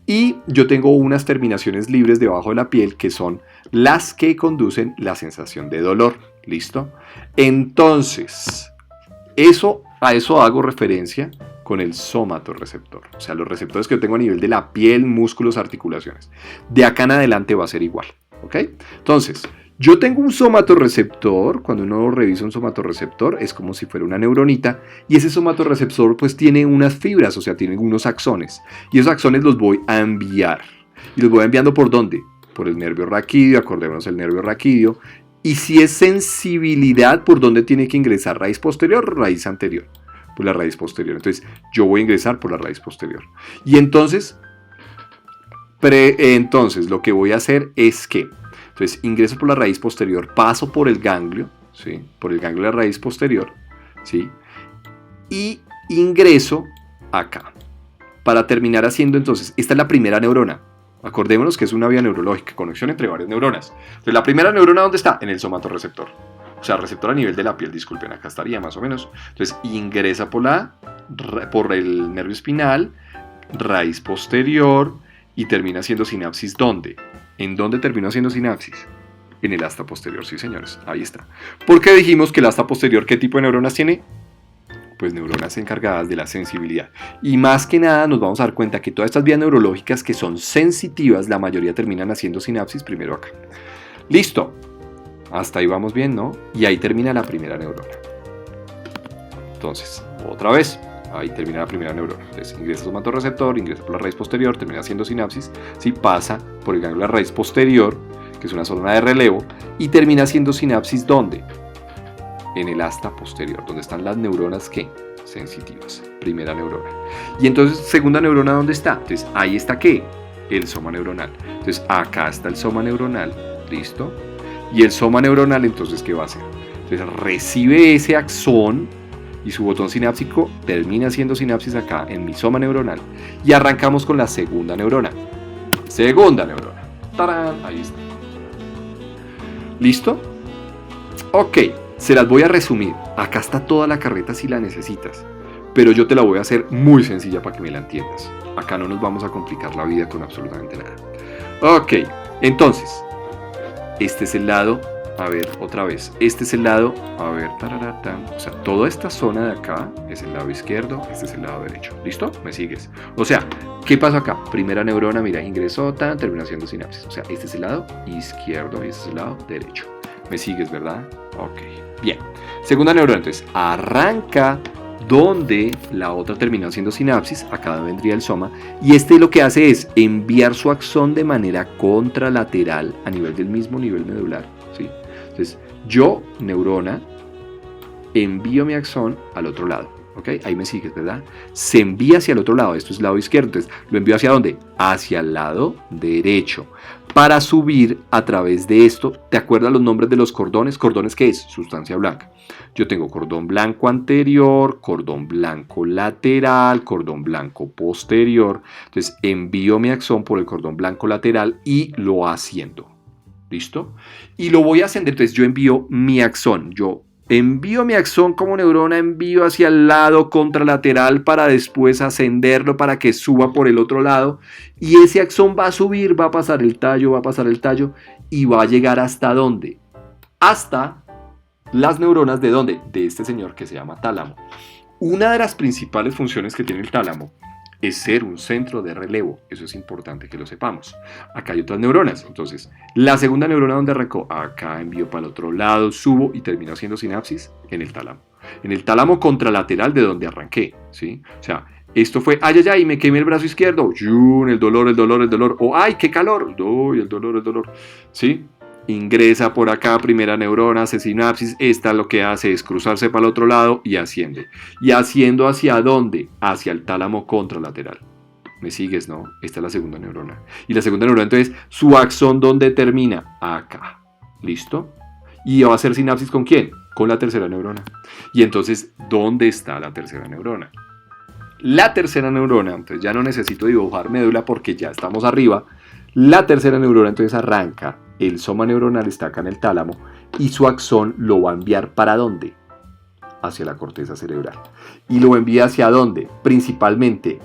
Y yo tengo unas terminaciones libres debajo de la piel que son las que conducen la sensación de dolor, ¿listo? Entonces, a eso hago referencia con el somatorreceptor, o sea, los receptores que yo tengo a nivel de la piel, músculos, articulaciones. De acá en adelante va a ser igual, ¿ok? Entonces, yo tengo un somatorreceptor. Cuando uno revisa un somatorreceptor es como si fuera una neuronita, y ese somatorreceptor pues tiene unas fibras, o sea, tiene unos axones, y esos axones los voy a enviar. ¿Y los voy enviando por dónde? Por el nervio raquídeo, acordémonos el nervio raquídeo. Y si es sensibilidad, ¿por dónde tiene que ingresar? ¿Raíz posterior o raíz anterior? Pues la raíz posterior. Entonces yo voy a ingresar por la raíz posterior. Y entonces lo que voy a hacer es que, entonces ingreso por la raíz posterior, paso por el ganglio, ¿sí? Por el ganglio de la raíz posterior, ¿sí? Y ingreso acá. Para terminar haciendo entonces, esta es la primera neurona. Acordémonos que es una vía neurológica, conexión entre varias neuronas. Entonces la primera neurona, ¿dónde está? En el somatorreceptor. O sea, receptor a nivel de la piel, disculpen, acá estaría más o menos. Entonces ingresa por el nervio espinal, raíz posterior, y termina haciendo sinapsis, ¿dónde? ¿En dónde terminó haciendo sinapsis? En el asta posterior, sí señores, ahí está. ¿Por qué dijimos que el asta posterior qué tipo de neuronas tiene? Pues neuronas encargadas de la sensibilidad. Y más que nada nos vamos a dar cuenta que todas estas vías neurológicas que son sensitivas, la mayoría terminan haciendo sinapsis primero acá. Listo. Hasta ahí vamos bien, ¿no? Y ahí termina la primera neurona. Entonces, otra vez, ahí termina la primera neurona. Entonces, ingresa somatorreceptor, ingresa por la raíz posterior, termina haciendo sinapsis, ¿sí? Pasa por el ganglio de la raíz posterior, que es una zona de relevo, y termina haciendo sinapsis, ¿dónde? En el asta posterior, donde están las neuronas ¿qué? Sensitivas. Primera neurona. Y entonces, segunda neurona, ¿dónde está? Entonces, ahí está ¿qué? El soma neuronal. Entonces, acá está el soma neuronal. ¿Listo? Y el soma neuronal, entonces, ¿qué va a hacer? Entonces, recibe ese axón y su botón sinápsico termina haciendo sinapsis acá en mi soma neuronal. Y arrancamos con la segunda neurona. Segunda neurona. ¡Tarán! Ahí está. ¿Listo? Ok, se las voy a resumir. Acá está toda la carreta si la necesitas. Pero yo te la voy a hacer muy sencilla para que me la entiendas. Acá no nos vamos a complicar la vida con absolutamente nada. Ok, entonces, este es el lado, a ver, otra vez, este es el lado, a ver, o sea, toda esta zona de acá es el lado izquierdo, este es el lado derecho, ¿listo? ¿Me sigues? O sea, ¿qué pasa acá? Primera neurona, mira, ingresó, termina haciendo sinapsis, o sea, este es el lado izquierdo y este es el lado derecho. ¿Me sigues, verdad? Ok, bien. Segunda neurona, entonces, arranca donde la otra terminó haciendo sinapsis, acá vendría el soma, y este lo que hace es enviar su axón de manera contralateral a nivel del mismo nivel medular, ¿sí? Entonces, yo, neurona, envío mi axón al otro lado, ¿ok? Ahí me sigues, ¿verdad? Se envía hacia el otro lado, esto es el lado izquierdo, entonces, ¿lo envío hacia dónde? Hacia el lado derecho. Para subir a través de esto, ¿te acuerdas los nombres de los cordones? ¿Cordones qué es? Sustancia blanca. Yo tengo cordón blanco anterior, cordón blanco lateral, cordón blanco posterior. Entonces envío mi axón por el cordón blanco lateral y lo asciendo. ¿Listo? Y lo voy a ascender. Entonces yo envío mi axón. Yo envío mi axón como neurona, envío hacia el lado contralateral para después ascenderlo para que suba por el otro lado. Y ese axón va a subir, va a pasar el tallo y va a llegar ¿hasta dónde? Hasta las neuronas ¿de dónde? De este señor que se llama tálamo. Una de las principales funciones que tiene el tálamo es ser un centro de relevo. Eso es importante que lo sepamos. Acá hay otras neuronas. Entonces, la segunda neurona donde arrancó, acá envío para el otro lado, subo y termino haciendo sinapsis en el tálamo. En el tálamo contralateral de donde arranqué, ¿sí? O sea, esto fue, ay, ay, ay, me quemé el brazo izquierdo, ¡yun! El dolor, o ay, qué calor, ¡uy! El dolor, ¿sí? Ingresa por acá, primera neurona, hace sinapsis, esta lo que hace es cruzarse para el otro lado y asciende. ¿Y asciendo hacia dónde? Hacia el tálamo contralateral. ¿Me sigues, no? Esta es la segunda neurona. Y la segunda neurona, entonces, su axón, ¿dónde termina? Acá. ¿Listo? ¿Y va a hacer sinapsis con quién? Con la tercera neurona. Y entonces, ¿dónde está la tercera neurona? La tercera neurona, entonces ya no necesito dibujar médula porque ya estamos arriba. La tercera neurona entonces arranca, el soma neuronal está acá en el tálamo y su axón lo va a enviar ¿para dónde? Hacia la corteza cerebral. ¿Y lo envía hacia dónde? Principalmente,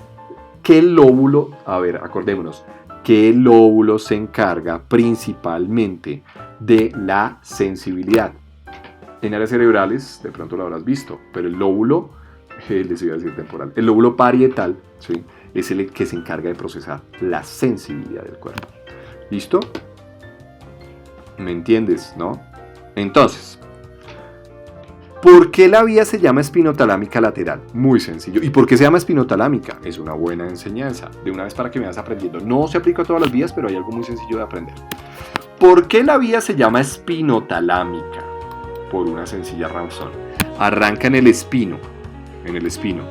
¿qué lóbulo? A ver, acordémonos, ¿qué lóbulo se encarga principalmente de la sensibilidad? En áreas cerebrales, de pronto lo habrás visto, pero el lóbulo, les iba a decir temporal, el lóbulo parietal, ¿sí?, es el que se encarga de procesar la sensibilidad del cuerpo. ¿Listo? ¿Me entiendes, no? Entonces, ¿por qué la vía se llama espinotalámica lateral? Muy sencillo. ¿Y por qué se llama espinotalámica? Es una buena enseñanza. De una vez para que me vas aprendiendo. No se aplica a todas las vías, pero hay algo muy sencillo de aprender. ¿Por qué la vía se llama espinotalámica? Por una sencilla razón. Arranca en el espino. En el Espino.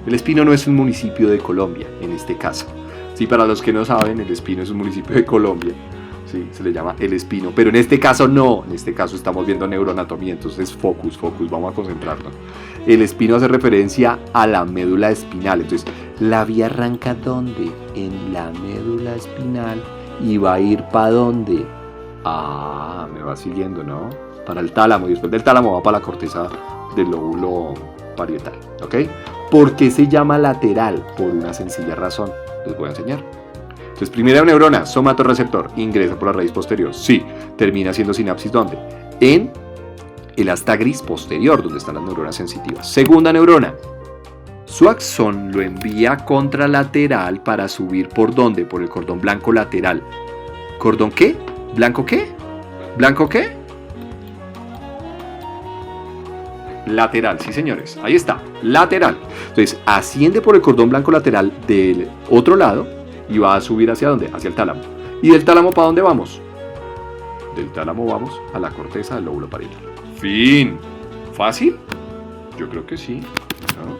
El Espino no es un municipio de Colombia, en este caso. Sí, para los que no saben, el Espino es un municipio de Colombia. Sí, se le llama El Espino. Pero en este caso no. En este caso estamos viendo neuroanatomía. Entonces, focus. Vamos a concentrarnos. El espino hace referencia a la médula espinal. Entonces, la vía arranca ¿dónde? En la médula espinal. ¿Y va a ir para dónde? Ah, me va siguiendo, ¿no? Para el tálamo. Y después del tálamo va para la corteza del lóbulo parietal, ¿ok? ¿Por qué se llama lateral? Por una sencilla razón, les voy a enseñar. Entonces, primera neurona, somatorreceptor, ingresa por la raíz posterior, sí, termina haciendo sinapsis, ¿dónde? En el asta gris posterior, donde están las neuronas sensitivas. Segunda neurona, su axón lo envía contralateral para subir, ¿por dónde? Por el cordón blanco lateral. ¿Cordón qué? ¿Blanco qué? ¿Blanco qué? Lateral, sí señores, ahí está, lateral. Entonces asciende por el cordón blanco lateral del otro lado y va a subir ¿hacia dónde? Hacia el tálamo. ¿Y del tálamo para dónde vamos? Del tálamo vamos a la corteza del lóbulo parietal. Fin. ¿Fácil? Yo creo que sí, ¿no?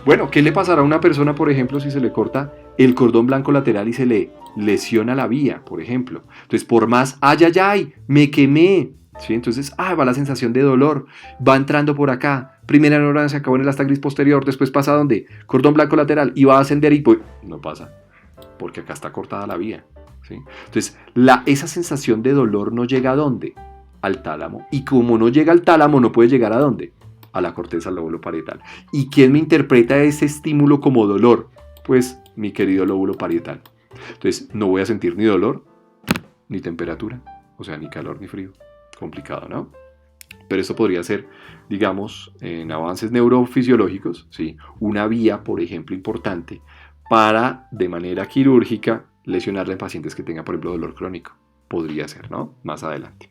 Bueno, ¿qué le pasará a una persona, por ejemplo, si se le corta el cordón blanco lateral y se le lesiona la vía, por ejemplo? Entonces, por más, ay, ay, ay, me quemé. ¿Sí? Entonces, va la sensación de dolor, va entrando por acá, primera neurona se acabó en el asta gris posterior, después pasa ¿dónde? Cordón blanco lateral y va a ascender y pues, no pasa, porque acá está cortada la vía, ¿sí? Entonces, esa sensación de dolor no llega ¿a dónde? Al tálamo, y como no llega al tálamo, no puede llegar ¿a dónde? A la corteza del lóbulo parietal. ¿Y quién me interpreta ese estímulo como dolor? Pues mi querido lóbulo parietal. Entonces, no voy a sentir ni dolor, ni temperatura, o sea, ni calor ni frío. Complicado, ¿no? Pero eso podría ser, digamos, en avances neurofisiológicos, ¿sí?, una vía, por ejemplo, importante para, de manera quirúrgica, lesionarle en pacientes que tengan, por ejemplo, dolor crónico. Podría ser, ¿no? Más adelante.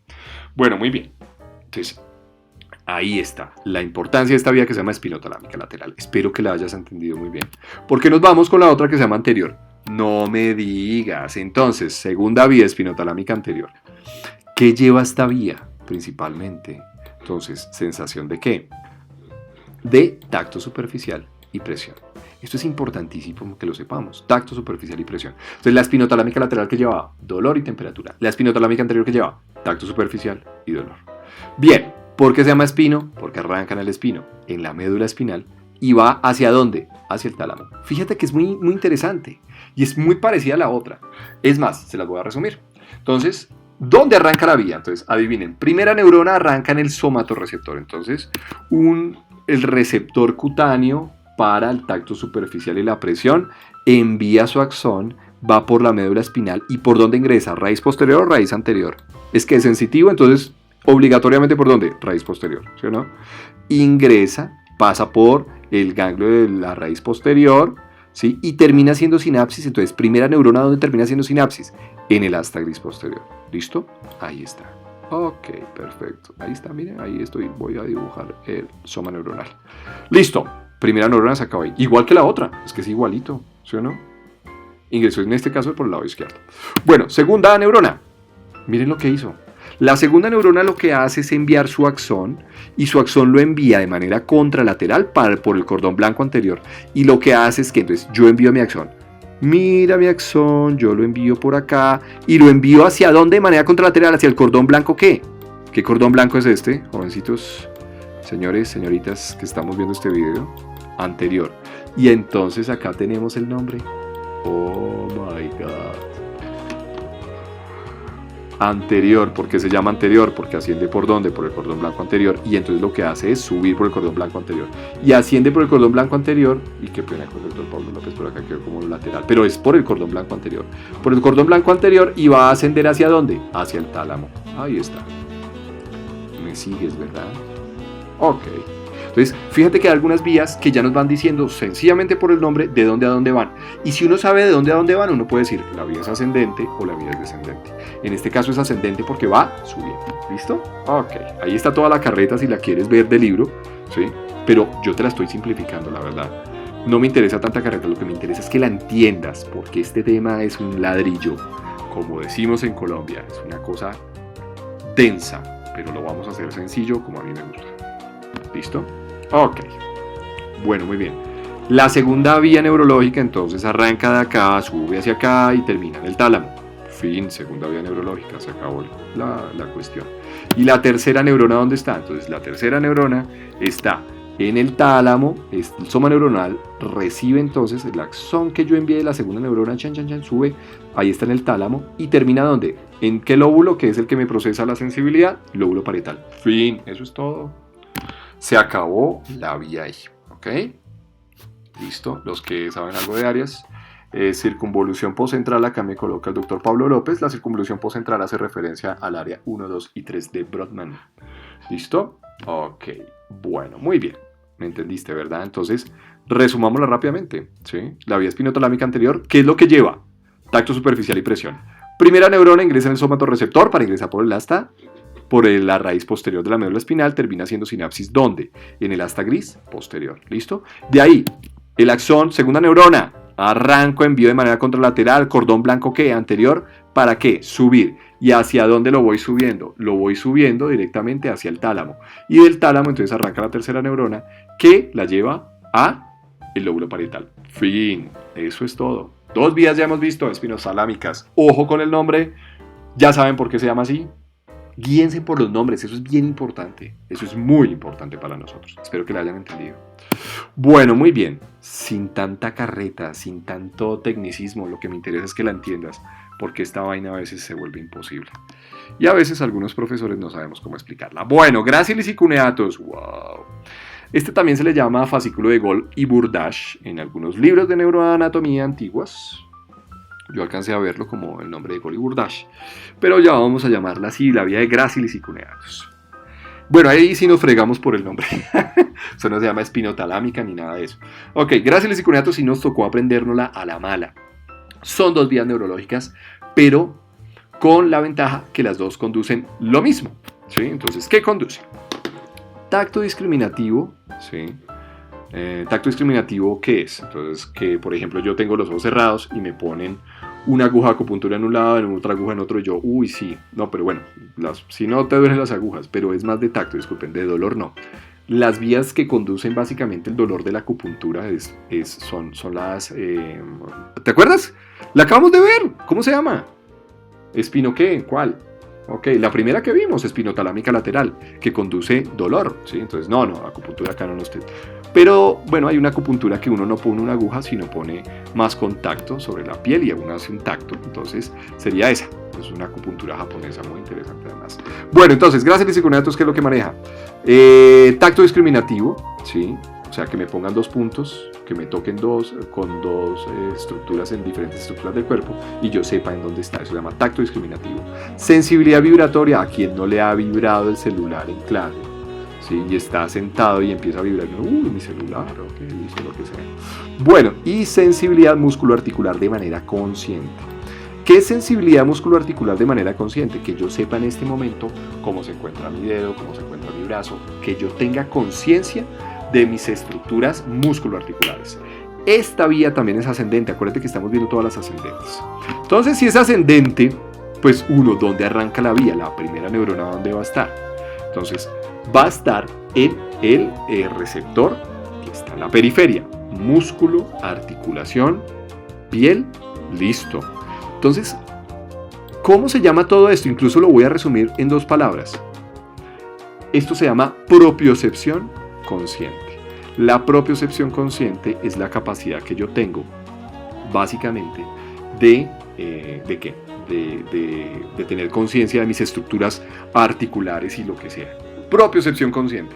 Bueno, muy bien. Entonces, ahí está la importancia de esta vía que se llama espinotalámica lateral. Espero que la hayas entendido muy bien. Porque nos vamos con la otra que se llama anterior. No me digas. Entonces, segunda vía espinotalámica anterior. ¿Qué lleva esta vía? Principalmente, entonces, ¿sensación de qué? De tacto superficial y presión. Esto es importantísimo que lo sepamos. Tacto superficial y presión. Entonces, la espinotalámica lateral que llevaba dolor y temperatura. La espinotalámica anterior que llevaba tacto superficial y dolor. Bien, ¿por qué se llama espino? Porque arranca en el espino, en la médula espinal, y va ¿hacia dónde? Hacia el tálamo. Fíjate que es muy, muy interesante y es muy parecida a la otra. Es más, se las voy a resumir. Entonces, ¿Dónde arranca la vía? Entonces, adivinen. Primera neurona arranca en el somatorreceptor. Entonces, el receptor cutáneo para el tacto superficial y la presión envía su axón, va por la médula espinal. ¿Y por dónde ingresa? ¿Raíz posterior o raíz anterior? Es que es sensitivo, entonces, obligatoriamente, ¿por dónde? Raíz posterior, ¿sí o no? Ingresa, pasa por el ganglio de la raíz posterior, ¿sí? Y termina haciendo sinapsis. Entonces, primera neurona, ¿dónde termina haciendo sinapsis? En el asta gris posterior. ¿Listo? Ahí está. Ok, perfecto. Ahí está, miren, ahí estoy. Voy a dibujar el soma neuronal. Listo. Primera neurona se acaba ahí. Igual que la otra. Es que es igualito, ¿sí o no? Ingresó en este caso por el lado izquierdo. Bueno, segunda neurona. Miren lo que hizo. La segunda neurona lo que hace es enviar su axón, y su axón lo envía de manera contralateral por el cordón blanco anterior. Y lo que hace es que entonces yo envío mi axón. Mira mi axón, yo lo envío por acá y lo envío ¿hacia dónde? De manera contralateral, hacia el cordón blanco. ¿Qué? ¿Qué cordón blanco es este? Jovencitos, señores, señoritas que estamos viendo este video. Anterior. Y entonces acá tenemos el nombre. Oh my God. Anterior. ¿Por qué se llama anterior? Porque asciende por ¿dónde? Por el cordón blanco anterior. Y entonces lo que hace es subir por el cordón blanco anterior. Y asciende por el cordón blanco anterior. Y qué pena con el doctor Pablo López, por acá quedó como lateral. Pero es por el cordón blanco anterior. Por el cordón blanco anterior, y va a ascender ¿hacia dónde? Hacia el tálamo. Ahí está. ¿Me sigues, verdad? Ok. Entonces, fíjate que hay algunas vías que ya nos van diciendo sencillamente por el nombre de dónde a dónde van. Y si uno sabe de dónde a dónde van, uno puede decir la vía es ascendente o la vía es descendente. En este caso es ascendente porque va subiendo. ¿Listo? Ok. Ahí está toda la carreta si la quieres ver del libro, ¿sí? Pero yo te la estoy simplificando, la verdad. No me interesa tanta carreta, lo que me interesa es que la entiendas, porque este tema es un ladrillo, como decimos en Colombia, es una cosa densa, pero lo vamos a hacer sencillo como a mí me gusta. ¿Listo? Ok. Bueno, muy bien. La segunda vía neurológica entonces arranca de acá, sube hacia acá y termina en el tálamo. Fin, segunda vía neurológica, se acabó la cuestión. ¿Y la tercera neurona dónde está? Entonces la tercera neurona está en el tálamo, el soma neuronal recibe entonces el axón que yo envié de la segunda neurona, sube, ahí está en el tálamo, y termina ¿dónde? ¿En qué lóbulo? Que es el que me procesa la sensibilidad, lóbulo parietal. Fin, eso es todo. Se acabó la vía ahí, ¿ok? Listo, los que saben algo de áreas. Circunvolución poscentral, acá me coloca el doctor Pablo López. La circunvolución poscentral hace referencia al área 1, 2 y 3 de Brodmann. ¿Listo? Ok, bueno, muy bien. ¿Me entendiste, verdad? Entonces, resumámosla rápidamente, ¿sí? La vía espinotalámica anterior, ¿qué es lo que lleva? Tacto superficial y presión. Primera neurona ingresa en el somatorreceptor para ingresar por el asta, por la raíz posterior de la médula espinal, termina haciendo sinapsis, ¿dónde? En el asta gris posterior, ¿listo? De ahí, el axón, segunda neurona, arranco, envío de manera contralateral, cordón blanco, ¿qué? Anterior, ¿para qué? Subir. ¿Y hacia dónde lo voy subiendo? Lo voy subiendo directamente hacia el tálamo. Y del tálamo, entonces, arranca la tercera neurona, que la lleva a el lóbulo parietal. Fin, eso es todo. 2 vías ya hemos visto, espinotalámicas. Ojo con el nombre, ya saben por qué se llama así. Guíense por los nombres, eso es bien importante. Eso es muy importante para nosotros. Espero que lo hayan entendido. Bueno, muy bien. Sin tanta carreta, sin tanto tecnicismo, lo que me interesa es que la entiendas, porque esta vaina a veces se vuelve imposible. Y a veces algunos profesores no sabemos cómo explicarla. Bueno, gráciles y cuneatos. Wow. Este también se le llama fascículo de Gol y Burdach en algunos libros de neuroanatomía antiguas. Yo alcancé a verlo como el nombre de Gol y Burdach, pero ya vamos a llamarla así, la vía de gráciles y cuneatos. Bueno, ahí sí nos fregamos por el nombre. Eso no se llama espinotalámica ni nada de eso. Ok, gráciles y cuneatos sí nos tocó aprendérnosla a la mala. Son 2 vías neurológicas, pero con la ventaja que las 2 conducen lo mismo, ¿sí? Entonces, ¿qué conducen? Tacto discriminativo, ¿sí? Tacto discriminativo, ¿qué es? Entonces, que por ejemplo yo tengo los ojos cerrados y me ponen una aguja de acupuntura en un lado, en otra aguja en otro, y yo, uy, sí, no, pero bueno, si no te duelen las agujas, pero es más de tacto, disculpen, de dolor no. Las vías que conducen básicamente el dolor de la acupuntura son las... ¿Te acuerdas? La acabamos de ver, ¿cómo se llama? ¿Espino qué? ¿Cuál? Ok, la primera que vimos, espinotalámica lateral, que conduce dolor, ¿sí? Entonces, no, acupuntura acá no nos... Pero, bueno, hay una acupuntura que uno no pone una aguja, sino pone más contacto sobre la piel y uno hace un tacto, entonces sería esa. Es una acupuntura japonesa muy interesante además. Bueno, entonces, grácilis y cuneatos, ¿qué es lo que maneja? Tacto discriminativo, ¿sí? O sea, que me pongan 2 puntos, que me toquen con dos estructuras en diferentes estructuras del cuerpo y yo sepa en dónde está. Eso se llama tacto discriminativo. Sensibilidad vibratoria, a quien no le ha vibrado el celular en clase, ¿sí? Y está sentado y empieza a vibrar, uy, mi celular, ok, listo, lo que sea. Bueno, y sensibilidad musculoarticular de manera consciente. ¿Qué es sensibilidad musculoarticular de manera consciente? Que yo sepa en este momento cómo se encuentra mi dedo, cómo se encuentra mi brazo, que yo tenga conciencia de mis estructuras musculoarticulares. Esta vía también es ascendente, acuérdate que estamos viendo todas las ascendentes. Entonces, si es ascendente, pues uno, ¿dónde arranca la vía? La primera neurona, ¿dónde va a estar? Entonces, va a estar en el receptor que está en la periferia. Músculo, articulación, piel, listo. Entonces, ¿cómo se llama todo esto? Incluso lo voy a resumir en 2 palabras. Esto se llama propiocepción consciente. La propiocepción consciente es la capacidad que yo tengo, básicamente, ¿de qué? De tener conciencia de mis estructuras articulares y lo que sea. Propiocepción consciente.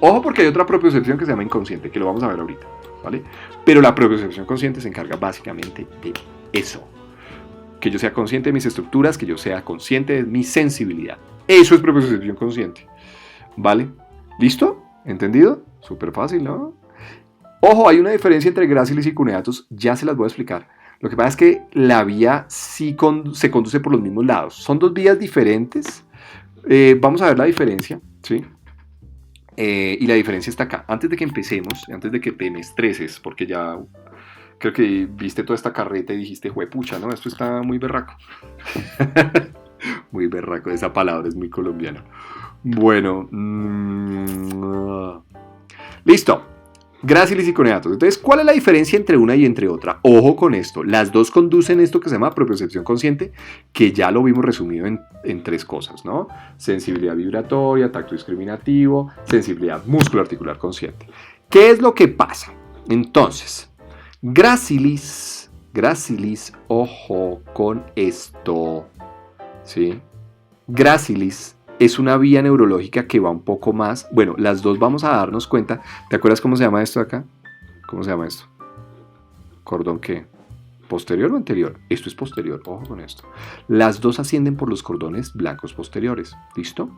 Ojo, porque hay otra propiocepción que se llama inconsciente, que lo vamos a ver ahorita, ¿vale? Pero la propiocepción consciente se encarga básicamente de eso. Que yo sea consciente de mis estructuras, que yo sea consciente de mi sensibilidad. Eso es propiocepción consciente, ¿vale? ¿Listo? ¿Entendido? Súper fácil, ¿no? Ojo, hay una diferencia entre grácilis y cuneatus, ya se las voy a explicar. Lo que pasa es que la vía sí se conduce por los mismos lados. Son 2 vías diferentes. Vamos a ver la diferencia, ¿sí? Y la diferencia está acá. Antes de que empecemos, antes de que te me estreses, porque ya creo que viste toda esta carreta y dijiste, juepucha, ¿no? Esto está muy berraco. Muy berraco, esa palabra es muy colombiana. Bueno, listo. Grácilis y cuneatus. Entonces, ¿cuál es la diferencia entre una y entre otra? Ojo con esto. Las 2 conducen esto que se llama propiocepción consciente, que ya lo vimos resumido en 3 cosas, ¿no? Sensibilidad vibratoria, tacto discriminativo, sensibilidad musculoarticular consciente. ¿Qué es lo que pasa? Entonces, grácilis, ojo con esto, ¿sí? Grácilis es una vía neurológica que va un poco más. Bueno, las 2 vamos a darnos cuenta. ¿Te acuerdas cómo se llama esto acá? ¿Cómo se llama esto? ¿Cordón qué? ¿Posterior o anterior? Esto es posterior, ojo con esto. Las 2 ascienden por los cordones blancos posteriores. ¿Listo?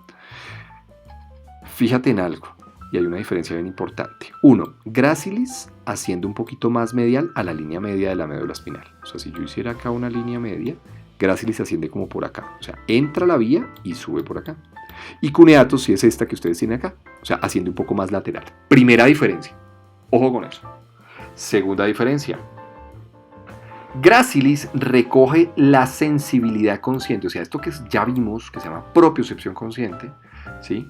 Fíjate en algo, y hay una diferencia bien importante. 1. Grácilis asciende un poquito más medial a la línea media de la médula espinal. O sea, si yo hiciera acá una línea media, grácilis asciende como por acá. O sea, entra la vía y sube por acá. Y cuneatus, si es esta que ustedes tienen acá, o sea, asciende un poco más lateral. Primera diferencia. Ojo con eso. Segunda diferencia. Grácilis recoge la sensibilidad consciente, o sea, esto que ya vimos, que se llama propiocepción consciente, ¿sí?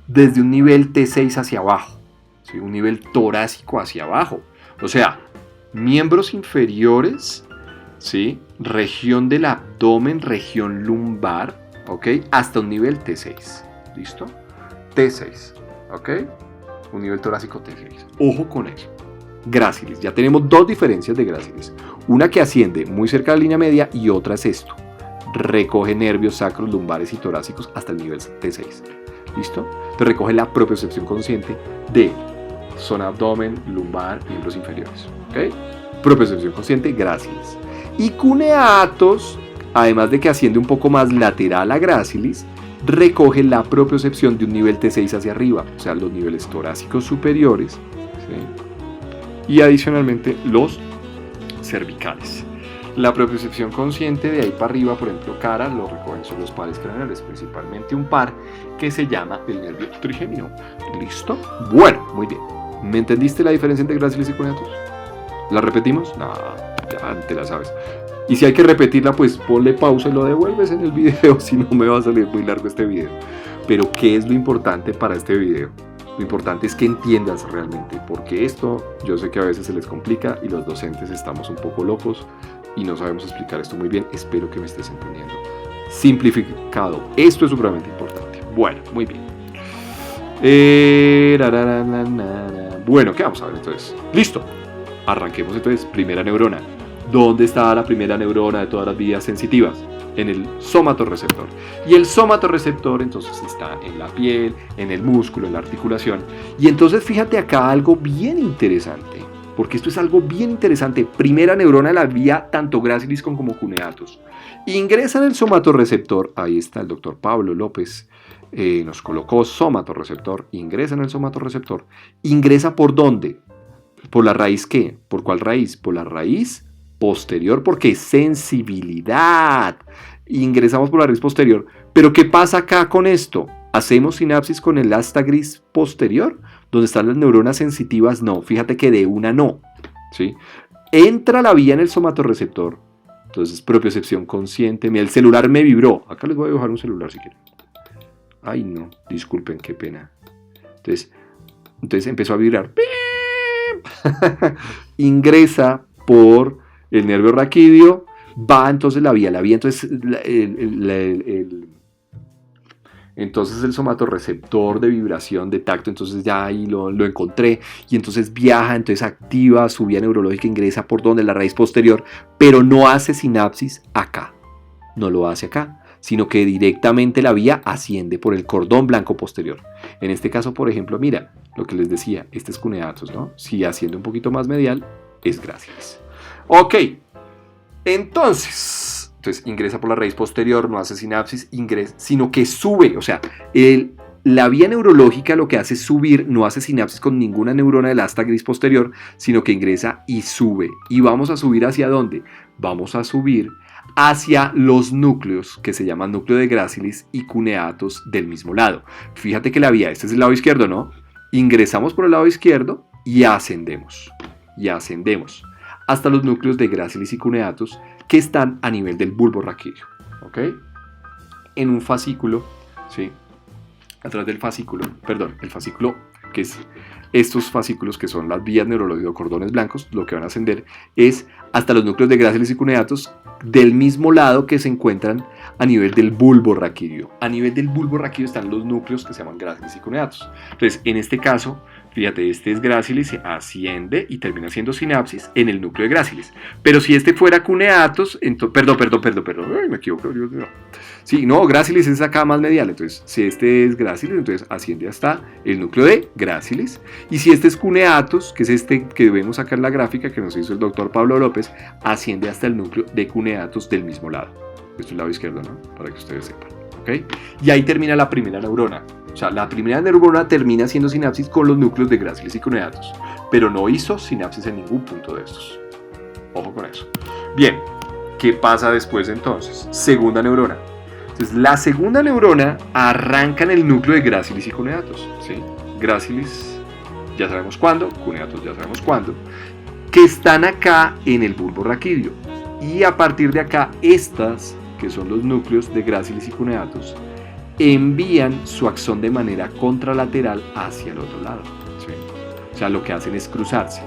Desde un nivel T6 hacia abajo, ¿sí? Un nivel torácico hacia abajo. O sea, miembros inferiores, ¿sí? Región del abdomen, región lumbar, ¿ok? Hasta un nivel T6, ¿listo? T6, ¿ok? Un nivel torácico T6. Ojo con eso. Grácilis, ya tenemos 2 diferencias de grácilis. Una que asciende muy cerca de la línea media y otra es esto. Recoge nervios sacros, lumbares y torácicos hasta el nivel T6. ¿Listo? Entonces recoge la propiocepción consciente de zona abdomen, lumbar, miembros inferiores. ¿Ok? Propiocepción consciente, grácilis. Y cuneatus, además de que asciende un poco más lateral a grácilis, recoge la propiocepción de un nivel T6 hacia arriba, o sea, los niveles torácicos superiores, ¿sí? Y adicionalmente los cervicales. La propiocepción consciente de ahí para arriba, por ejemplo, cara, lo recogen son los pares craneales, principalmente un par que se llama el nervio trigémino. ¿Listo? Bueno, muy bien. ¿Me entendiste la diferencia entre grácilis y cuneatus? ¿La repetimos? No, ya te la sabes. Y si hay que repetirla, pues ponle pausa y lo devuelves en el video, si no me va a salir muy largo este video. Pero ¿qué es lo importante para este video? Lo importante es que entiendas realmente, porque esto yo sé que a veces se les complica y los docentes estamos un poco locos y no sabemos explicar esto muy bien. Espero que me estés entendiendo. Simplificado. Esto es supremamente importante. Bueno, muy bien. Bueno, ¿qué vamos a ver entonces? Listo. Arranquemos entonces. Primera neurona. ¿Dónde está la primera neurona de todas las vías sensitivas? En el somatorreceptor. Y el somatorreceptor entonces está en la piel, en el músculo, en la articulación. Y entonces fíjate acá algo bien interesante, porque esto es algo bien interesante. Primera neurona de la vía tanto gracilis como cuneatus. Ingresa en el somatorreceptor, ahí está el doctor Pablo López, nos colocó somatorreceptor, ingresa en el somatorreceptor. ¿Ingresa por dónde? ¿Por la raíz qué? ¿Por cuál raíz? Por la raíz posterior, porque es sensibilidad. Ingresamos por la raíz posterior. Pero ¿qué pasa acá con esto? ¿Hacemos sinapsis con el asta gris posterior? ¿Donde están las neuronas sensitivas? No, fíjate que de una no. ¿Sí? Entra la vía en el somatorreceptor. Entonces, propiocepción consciente. Mira, el celular me vibró. Acá les voy a dibujar un celular si quieren. Ay, no, disculpen, qué pena. Entonces empezó a vibrar. Ingresa por el nervio raquídeo, va entonces la vía entonces entonces el somatorreceptor de vibración, de tacto, entonces ya ahí lo encontré, y entonces viaja, entonces activa su vía neurológica, ingresa por donde la raíz posterior, pero no hace sinapsis acá, no lo hace acá, sino que directamente la vía asciende por el cordón blanco posterior. En este caso, por ejemplo, mira, lo que les decía, este es cuneatus, ¿no? Si asciende un poquito más medial, es gracilis. Ok, entonces ingresa por la raíz posterior, no hace sinapsis, ingresa, sino que sube, o sea, la vía neurológica lo que hace es subir, no hace sinapsis con ninguna neurona del asta gris posterior, sino que ingresa y sube. ¿Y vamos a subir hacia dónde? Vamos a subir hacia los núcleos que se llaman núcleo de gracilis y cuneatus del mismo lado. Fíjate que la vía, este es el lado izquierdo, ¿no? Ingresamos por el lado izquierdo y ascendemos. Hasta los núcleos de gracilis y cuneatus que están a nivel del bulbo raquídeo. ¿Ok? En un fascículo, ¿sí? Atrás del fascículo, el fascículo, que es estos fascículos que son las vías neurológicas o cordones blancos, lo que van a ascender es hasta los núcleos de gracilis y cuneatus del mismo lado que se encuentran a nivel del bulbo raquídeo. A nivel del bulbo raquídeo están los núcleos que se llaman gracilis y cuneatus. Entonces, en este caso, fíjate, este es gracilis, se asciende y termina haciendo sinapsis en el núcleo de gracilis. Pero si este fuera cuneatus, perdón, ay, me equivoco, Dios mío. Sí, no, gracilis es acá más medial, entonces si este es gracilis, entonces asciende hasta el núcleo de gracilis. Y si este es cuneatus, que es este que vemos acá en la gráfica que nos hizo el doctor Pablo López, asciende hasta el núcleo de cuneatus del mismo lado. Esto es el lado izquierdo, ¿no? Para que ustedes sepan, ¿ok? Y ahí termina la primera neurona. O sea, la primera neurona termina haciendo sinapsis con los núcleos de gracilis y cuneatus, pero no hizo sinapsis en ningún punto de estos. Ojo con eso. Bien, ¿qué pasa después entonces? Segunda neurona. Entonces, la segunda neurona arranca en el núcleo de gracilis y cuneatus, ¿sí? Gracilis, ya sabemos cuándo, cuneatus, ya sabemos cuándo, que están acá en el bulbo raquídeo. Y a partir de acá, estas, que son los núcleos de gracilis y cuneatus, envían su axón de manera contralateral hacia el otro lado, ¿sí? O sea, lo que hacen es cruzarse.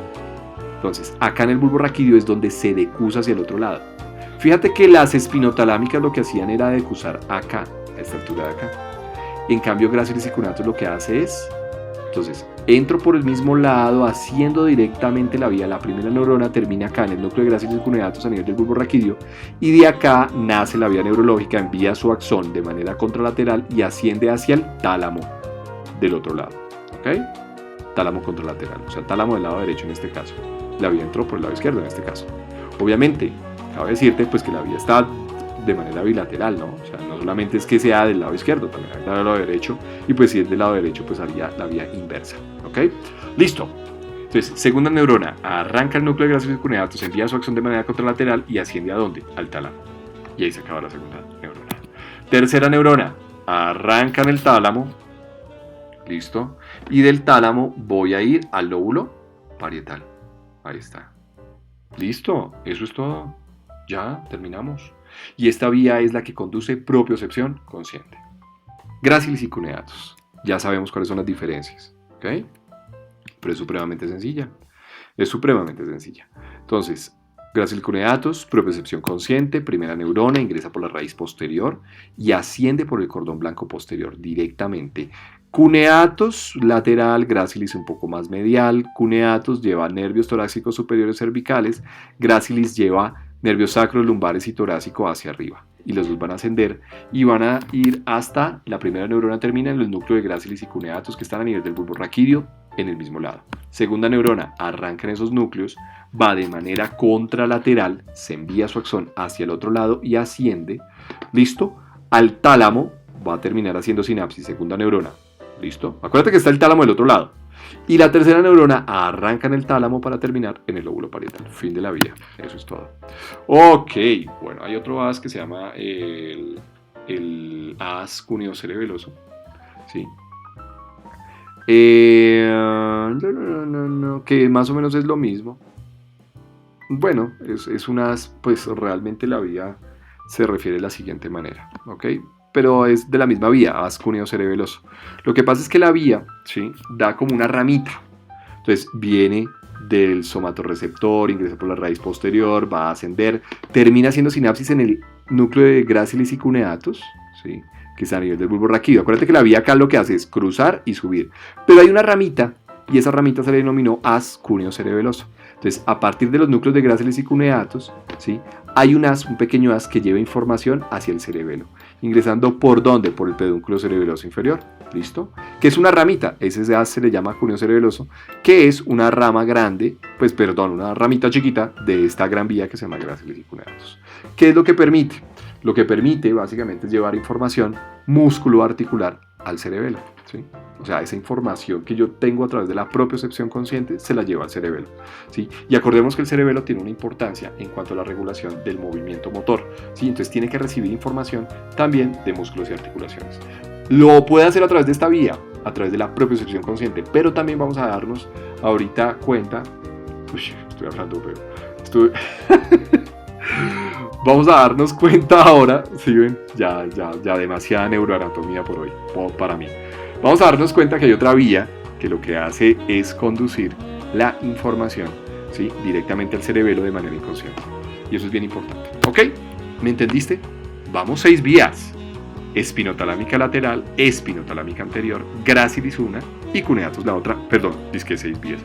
Entonces, acá en el bulbo raquídeo es donde se decusa hacia el otro lado. Fíjate que las espinotalámicas lo que hacían era decusar acá, a esta altura de acá. En cambio, gracilis y cuneatus lo que hace es, entonces, entro por el mismo lado, haciendo directamente la vía. La primera neurona termina acá en el núcleo de gracilis y cuneatus a nivel del bulbo raquídeo, y de acá nace la vía neurológica, envía su axón de manera contralateral y asciende hacia el tálamo del otro lado. ¿Ok? Tálamo contralateral, o sea, tálamo del lado derecho en este caso. La vía entró por el lado izquierdo en este caso. Obviamente, cabe decirte pues que la vía está de manera bilateral, ¿no? O sea, no solamente es que sea del lado izquierdo, también hay del lado derecho, y pues si es del lado derecho, pues haría la vía inversa, ¿ok? Listo. Entonces, segunda neurona, arranca el núcleo de gracilis y cuneatus, envía su acción de manera contralateral y asciende ¿a dónde? Al tálamo. Y ahí se acaba la segunda neurona. Tercera neurona, arranca en el tálamo, listo, y del tálamo voy a ir al lóbulo parietal. Ahí está. Listo, eso es todo. Ya terminamos. Y esta vía es la que conduce propiocepción consciente. Gracilis y cuneatus. Ya sabemos cuáles son las diferencias, ¿ok? Pero es supremamente sencilla. Entonces, gracilis y cuneatus, propiocepción consciente, primera neurona, ingresa por la raíz posterior y asciende por el cordón blanco posterior directamente. Cuneatus lateral, gracilis un poco más medial. Cuneatus lleva nervios torácicos superiores cervicales. Gracilis lleva nervios sacros, lumbares y torácico hacia arriba. Y los dos van a ascender y van a ir hasta la primera neurona termina en los núcleos de gracilis y cuneatus que están a nivel del bulbo raquídeo en el mismo lado. Segunda neurona arranca en esos núcleos, va de manera contralateral, se envía su axón hacia el otro lado y asciende. ¿Listo? Al tálamo va a terminar haciendo sinapsis. Segunda neurona. ¿Listo? Acuérdate que está el tálamo del otro lado. Y la tercera neurona arranca en el tálamo para terminar en el lóbulo parietal. Fin de la vía. Eso es todo. Ok. Bueno, hay otro as que se llama el as cuneocerebeloso. ¿Sí? Que más o menos es lo mismo. Bueno, es un as, pues realmente la vía se refiere de la siguiente manera. ¿Ok? Pero es de la misma vía, as cuneocerebeloso. Lo que pasa es que la vía, ¿sí?, da como una ramita. Entonces viene del somatorreceptor, ingresa por la raíz posterior, va a ascender, termina haciendo sinapsis en el núcleo de gracilis y cuneatus, ¿sí?, que está a nivel del bulbo raquídeo. Acuérdate que la vía acá lo que hace es cruzar y subir. Pero hay una ramita, y esa ramita se le denominó as cuneocerebeloso. Entonces, a partir de los núcleos de gracilis y cuneatus, ¿sí?, hay un pequeño as que lleva información hacia el cerebelo, ingresando ¿por dónde? Por el pedúnculo cerebeloso inferior. ¿Listo? Que es una ramita, ese as se le llama cuneocerebeloso, que es una rama grande, una ramita chiquita de esta gran vía que se llama gracilis y cuneatus. ¿Qué es lo que permite? Lo que permite básicamente es llevar información músculo-articular al cerebelo, ¿sí? O sea, esa información que yo tengo a través de la propiocepción consciente se la lleva al cerebelo, ¿sí? Y acordemos que el cerebelo tiene una importancia en cuanto a la regulación del movimiento motor, ¿sí? Entonces tiene que recibir información también de músculos y articulaciones. Lo puede hacer a través de esta vía, a través de la propiocepción consciente, pero también vamos a darnos ahorita cuenta. Estoy hablando, pero vamos a darnos cuenta ahora, ¿sí ven? Ya demasiada neuroanatomía por hoy, para mí. Vamos a darnos cuenta que hay otra vía que lo que hace es conducir la información, ¿sí?, directamente al cerebelo de manera inconsciente. Y eso es bien importante. ¿Ok? ¿Me entendiste? Vamos 6 vías. Espinotalámica lateral, espinotalámica anterior, gracilis una y cuneatus la otra. Perdón, dizque 6 vías.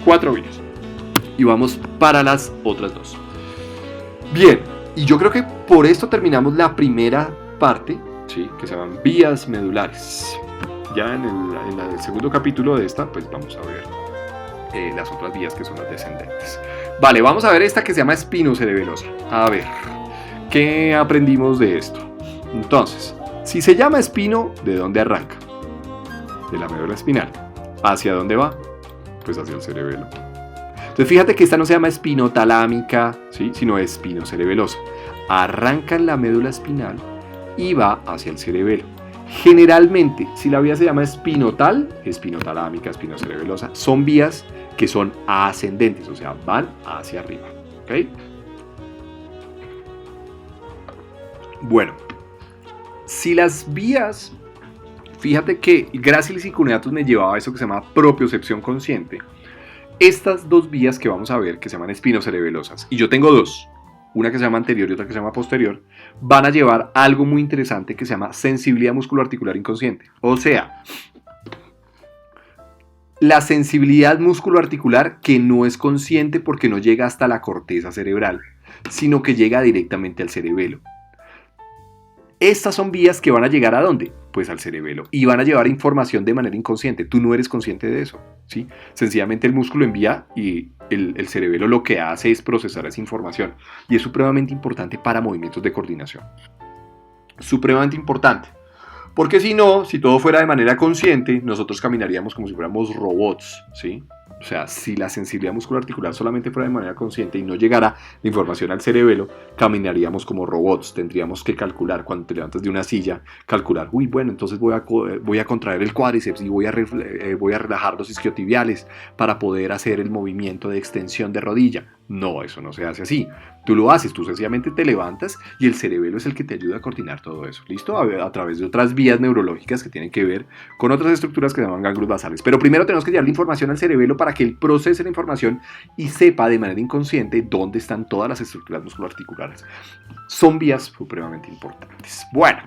4 vías. Y vamos para las otras 2. Bien, y yo creo que por esto terminamos la primera parte, ¿sí?, que se llaman vías medulares. Ya en el segundo capítulo de esta, pues vamos a ver las otras vías que son las descendentes. Vale, vamos a ver esta que se llama espinocerebelosa. A ver, ¿qué aprendimos de esto? Entonces, si se llama espino, ¿de dónde arranca? De la médula espinal. ¿Hacia dónde va? Pues hacia el cerebelo. Entonces fíjate que esta no se llama espinotalámica, ¿sí?, sino espinocerebelosa. Arranca en la médula espinal y va hacia el cerebelo. Generalmente, si la vía se llama espinotal, espinotalámica, espinocerebelosa, son vías que son ascendentes, o sea, van hacia arriba. ¿Ok? Bueno, si las vías, fíjate que gracilis y cuneatus me llevaba a eso que se llama propiocepción consciente. Estas 2 vías que vamos a ver, que se llaman espinocerebelosas, y yo tengo 2, una que se llama anterior y otra que se llama posterior, van a llevar a algo muy interesante que se llama sensibilidad musculoarticular inconsciente. O sea, la sensibilidad musculoarticular que no es consciente porque no llega hasta la corteza cerebral, sino que llega directamente al cerebelo. Estas son vías que van a llegar ¿a dónde? Pues al cerebelo, y van a llevar información de manera inconsciente. Tú no eres consciente de eso, ¿sí? Sencillamente el músculo envía y el cerebelo lo que hace es procesar esa información. Y es supremamente importante para movimientos de coordinación. Supremamente importante. Porque si no, si todo fuera de manera consciente, nosotros caminaríamos como si fuéramos robots, ¿sí? O sea, si la sensibilidad musculoarticular solamente fuera de manera consciente y no llegara la información al cerebelo, caminaríamos como robots. Tendríamos que calcular, cuando te levantas de una silla, calcular, bueno, entonces voy a contraer el cuádriceps y voy a relajar los isquiotibiales para poder hacer el movimiento de extensión de rodilla. No, eso no se hace así. Tú lo haces, tú sencillamente te levantas y el cerebelo es el que te ayuda a coordinar todo eso. ¿Listo? A través de otras vías neurológicas que tienen que ver con otras estructuras que se llaman ganglios basales. Pero primero tenemos que llevar la información al cerebelo para que él procese la información y sepa de manera inconsciente dónde están todas las estructuras musculoarticulares. Son vías supremamente importantes. Bueno,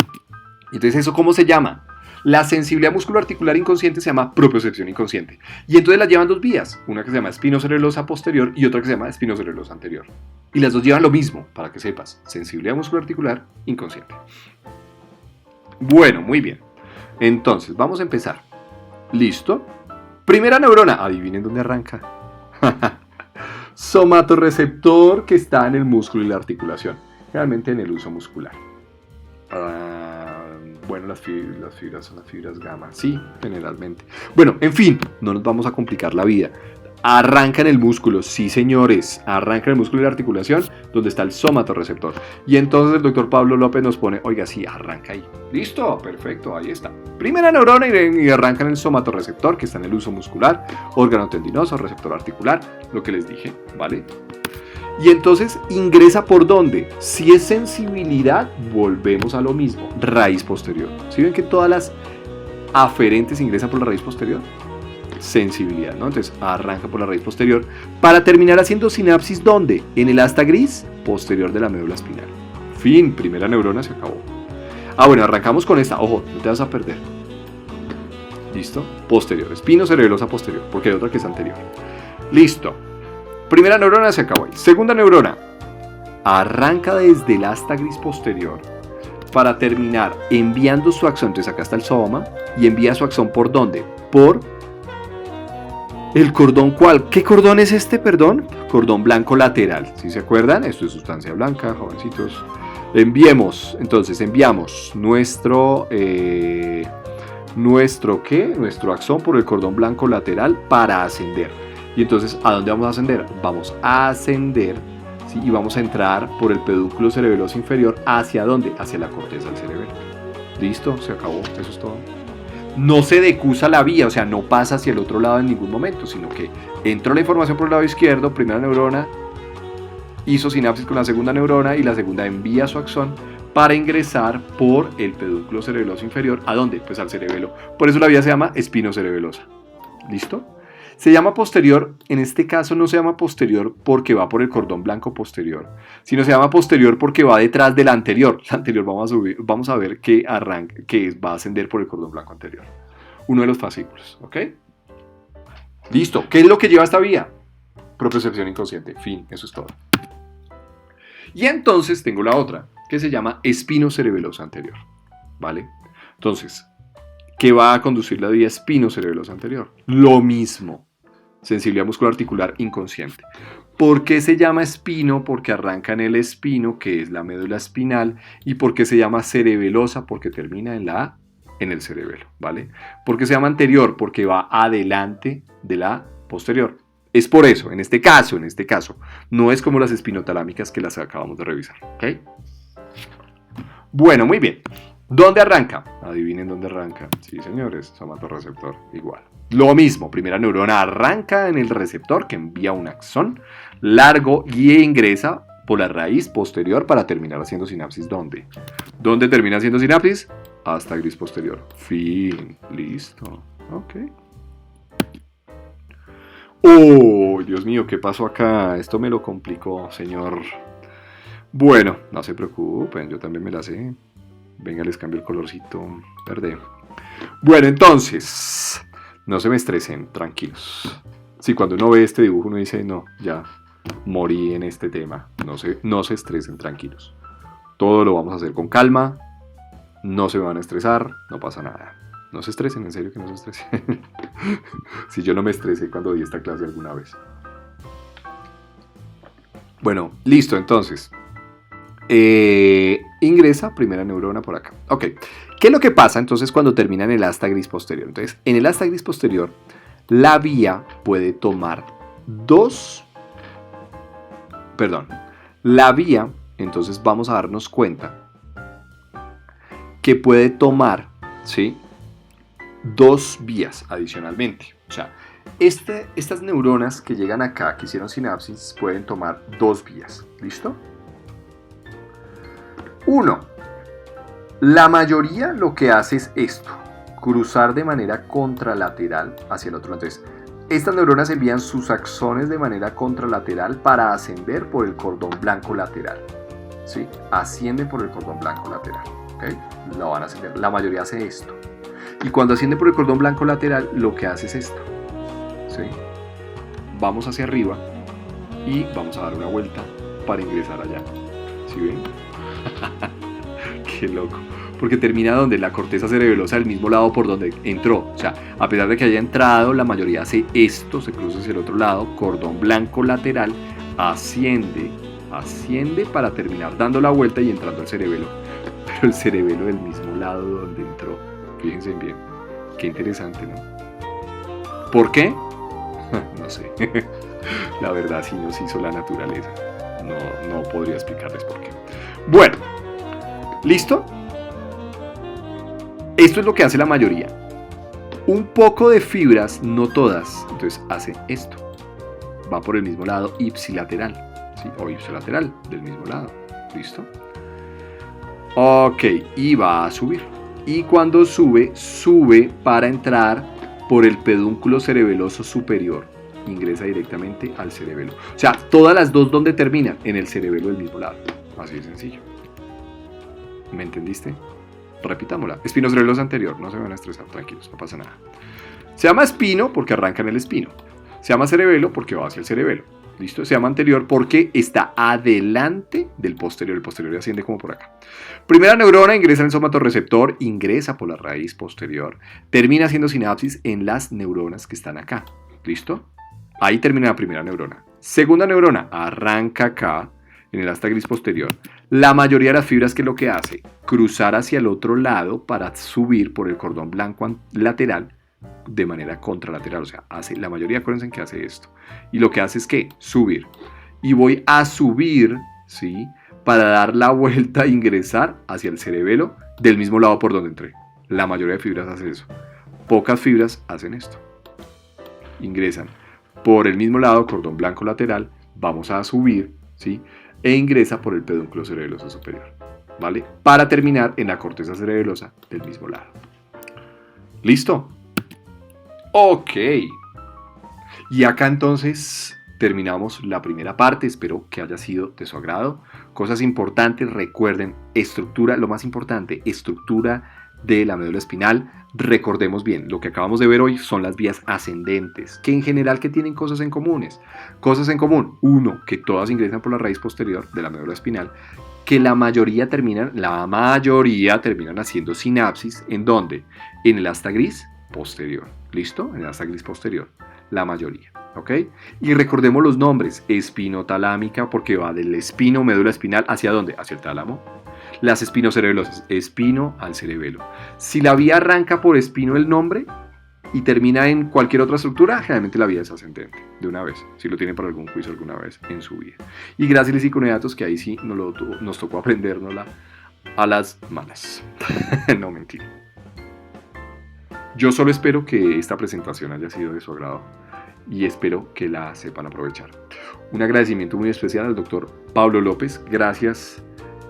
entonces ¿eso cómo se llama? La sensibilidad musculoarticular inconsciente se llama propiocepción inconsciente. Y entonces la llevan dos vías, una que se llama espinocerebelosa posterior y otra que se llama espinocerebelosa anterior. Y las dos llevan lo mismo, para que sepas, sensibilidad musculoarticular inconsciente. Bueno, muy bien. Entonces, vamos a empezar. ¿Listo? Primera neurona, adivinen dónde arranca. Somatorreceptor, que está en el músculo y la articulación, realmente en el uso muscular. Bueno, las fibras son las fibras gamma, sí, generalmente. Bueno, en fin, no nos vamos a complicar la vida. Arranca en el músculo, sí señores, arranca en el músculo y la articulación, donde está el somatorreceptor. Y entonces el doctor Pablo López nos pone, oiga, sí, arranca ahí. Listo, perfecto, ahí está. Primera neurona y arranca en el somatorreceptor, que está en el uso muscular, órgano tendinoso, receptor articular, lo que les dije, ¿vale? Y entonces ingresa por dónde. Si es sensibilidad, volvemos a lo mismo, raíz posterior. ¿Sí ven que todas las aferentes ingresan por la raíz posterior? Sensibilidad, ¿no? Entonces arranca por la raíz posterior para terminar haciendo sinapsis ¿dónde? En el asta gris posterior de la médula espinal. Fin, primera neurona se acabó. Bueno, arrancamos con esta, ojo, no te vas a perder. ¿Listo? Posterior, espinocerebelosa posterior, porque hay otra que es anterior. Listo. Primera neurona se acabó ahí. Segunda neurona arranca desde el asta gris posterior para terminar enviando su axón. Entonces acá está el soma y envía su axón ¿por dónde? Por el cordón, ¿cuál? ¿Qué cordón es este, perdón? Cordón blanco lateral, ¿sí se acuerdan? Esto es sustancia blanca, jovencitos. Enviamos nuestro axón por el cordón blanco lateral para ascender. Y entonces, ¿a dónde vamos a ascender? Vamos a ascender, ¿sí? Y vamos a entrar por el pedúnculo cerebeloso inferior. ¿Hacia dónde? Hacia la corteza del cerebelo. ¿Listo? Se acabó, eso es todo. No se decusa la vía, o sea, no pasa hacia el otro lado en ningún momento, sino que entró la información por el lado izquierdo, primera neurona, hizo sinapsis con la segunda neurona y la segunda envía su axón para ingresar por el pedúnculo cerebeloso inferior. ¿A dónde? Pues al cerebelo. Por eso la vía se llama espinocerebelosa. ¿Listo? Se llama posterior, en este caso no se llama posterior porque va por el cordón blanco posterior, sino se llama posterior porque va detrás del anterior. La anterior vamos a ver que va a ascender por el cordón blanco anterior. Uno de los fascículos, ¿ok? Listo. ¿Qué es lo que lleva esta vía? Propiocepción inconsciente. Fin, eso es todo. Y entonces tengo la otra, que se llama espinocerebelosa anterior, ¿vale? Entonces, ¿qué va a conducir la vía espinocerebelosa anterior? Lo mismo. Sensibilidad musculoarticular inconsciente. ¿Por qué se llama espino? Porque arranca en el espino, que es la médula espinal. ¿Y por qué se llama cerebelosa? Porque termina en la A, en el cerebelo, ¿vale? ¿Por qué se llama anterior? Porque va adelante de la posterior. Es por eso, en este caso, no es como las espinotalámicas que las acabamos de revisar, ¿ok? Bueno, muy bien. ¿Dónde arranca? Adivinen dónde arranca. Sí, señores, somatorreceptor, igual. Lo mismo, primera neurona arranca en el receptor que envía un axón largo y ingresa por la raíz posterior para terminar haciendo sinapsis. ¿Dónde? ¿Dónde termina haciendo sinapsis? Hasta gris posterior. Fin, listo. Ok. ¡Oh, Dios mío! ¿Qué pasó acá? Esto me lo complicó, señor. Bueno, no se preocupen, yo también me la sé. Venga, les cambio el colorcito verde. Bueno, entonces, no se me estresen, tranquilos. Sí, cuando uno ve este dibujo uno dice, no, ya morí en este tema. No se estresen, tranquilos. Todo lo vamos a hacer con calma. No se me van a estresar, no pasa nada. No se estresen, en serio que no se estresen. Si yo no me estresé cuando di esta clase alguna vez. Bueno, listo, entonces. Ingresa primera neurona por acá. Ok, ¿qué es lo que pasa entonces cuando termina en el asta gris posterior? Entonces, en el asta gris posterior, la vía puede tomar la vía, entonces vamos a darnos cuenta que puede tomar, ¿sí?, dos vías adicionalmente. O sea, estas neuronas que llegan acá, que hicieron sinapsis, pueden tomar dos vías. ¿Listo? Uno, la mayoría lo que hace es esto, cruzar de manera contralateral hacia el otro lado. Entonces, estas neuronas envían sus axones de manera contralateral para ascender por el cordón blanco lateral. ¿Sí? Ascienden por el cordón blanco lateral. ¿Okay? Lo van a ascender. La mayoría hace esto. Y cuando asciende por el cordón blanco lateral, lo que hace es esto, ¿sí? Vamos hacia arriba y vamos a dar una vuelta para ingresar allá. ¿Sí ven? Qué loco. Porque termina donde la corteza cerebelosa del mismo lado por donde entró. O sea, a pesar de que haya entrado, la mayoría hace esto, se cruza hacia el otro lado, cordón blanco lateral, asciende para terminar dando la vuelta y entrando al cerebelo. Pero el cerebelo del mismo lado donde entró. Fíjense bien. Qué interesante, ¿no? ¿Por qué? No sé. La verdad, si nos hizo la naturaleza. No podría explicarles por qué. Bueno, ¿listo? Esto es lo que hace la mayoría. Un poco de fibras, no todas, entonces hace esto. Va por el mismo lado ipsilateral, ¿sí? O ipsilateral, del mismo lado. ¿Listo? Ok, y va a subir. Y cuando sube para entrar por el pedúnculo cerebeloso superior. Ingresa directamente al cerebelo. O sea, todas las dos, ¿dónde terminan? En el cerebelo del mismo lado. Así de sencillo. ¿Me entendiste? Repitámosla. Espino cerebeloso anterior. No se van a estresar, tranquilos, no pasa nada. Se llama espino porque arranca en el espino. Se llama cerebelo porque va hacia el cerebelo. ¿Listo? Se llama anterior porque está adelante del posterior. El posterior asciende como por acá. Primera neurona ingresa en el somatoreceptor, ingresa por la raíz posterior, termina haciendo sinapsis en las neuronas que están acá. ¿Listo? Ahí termina la primera neurona. Segunda neurona arranca acá, en el asta gris posterior. La mayoría de las fibras, que es lo que hace, cruzar hacia el otro lado para subir por el cordón blanco lateral de manera contralateral. O sea, la mayoría, acuérdense que hace esto. Y lo que hace es que subir. Y voy a subir, ¿sí? Para dar la vuelta e ingresar hacia el cerebelo del mismo lado por donde entré. La mayoría de fibras hace eso. Pocas fibras hacen esto. Ingresan por el mismo lado, cordón blanco lateral, vamos a subir, ¿sí? E ingresa por el pedúnculo cerebeloso superior, ¿vale? Para terminar en la corteza cerebelosa del mismo lado. ¿Listo? Ok. Y acá entonces terminamos la primera parte. Espero que haya sido de su agrado. Cosas importantes, recuerden, estructura, lo más importante, estructura de la médula espinal. Recordemos bien, lo que acabamos de ver hoy son las vías ascendentes, que en general que tienen cosas en comunes. Cosas en común, uno, que todas ingresan por la raíz posterior de la médula espinal, que la mayoría terminan haciendo sinapsis, ¿en dónde? En el asta gris posterior, ¿listo? En el asta gris posterior, la mayoría, ¿ok? Y recordemos los nombres, espinotalámica porque va del espino, médula espinal, ¿hacia dónde? Hacia el tálamo. Las espinocerebelosas, espino al cerebelo. Si la vía arranca por espino el nombre y termina en cualquier otra estructura, generalmente la vía es ascendente, de una vez, si lo tienen para algún quiz alguna vez en su vida. Y gráciles y coneatos, que ahí sí nos tocó aprendérnosla a las malas. No, mentira. Yo solo espero que esta presentación haya sido de su agrado y espero que la sepan aprovechar. Un agradecimiento muy especial al doctor Pablo López. Gracias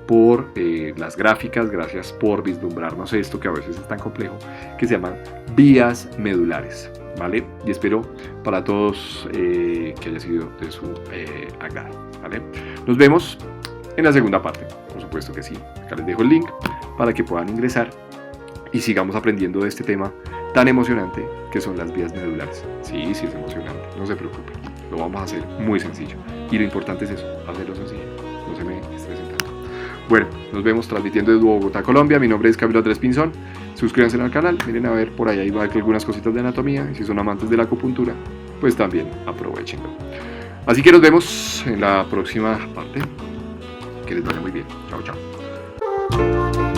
por las gráficas, gracias por vislumbrarnos esto que a veces es tan complejo, que se llaman vías medulares, ¿vale? Y espero para todos que haya sido de su agrado, ¿vale? Nos vemos en la segunda parte, por supuesto que sí. Acá les dejo el link para que puedan ingresar y sigamos aprendiendo de este tema tan emocionante que son las vías medulares. Sí, es emocionante, no se preocupen, lo vamos a hacer muy sencillo. Y lo importante es eso, hacerlo sencillo, no se me estresen tanto. Bueno, nos vemos transmitiendo desde Bogotá, Colombia. Mi nombre es Camilo Andrés Pinzón. Suscríbanse al canal, miren a ver por ahí va algunas cositas de anatomía. Y si son amantes de la acupuntura, pues también aprovechenlo. Así que nos vemos en la próxima parte. Que les vaya muy bien. Chao, chao.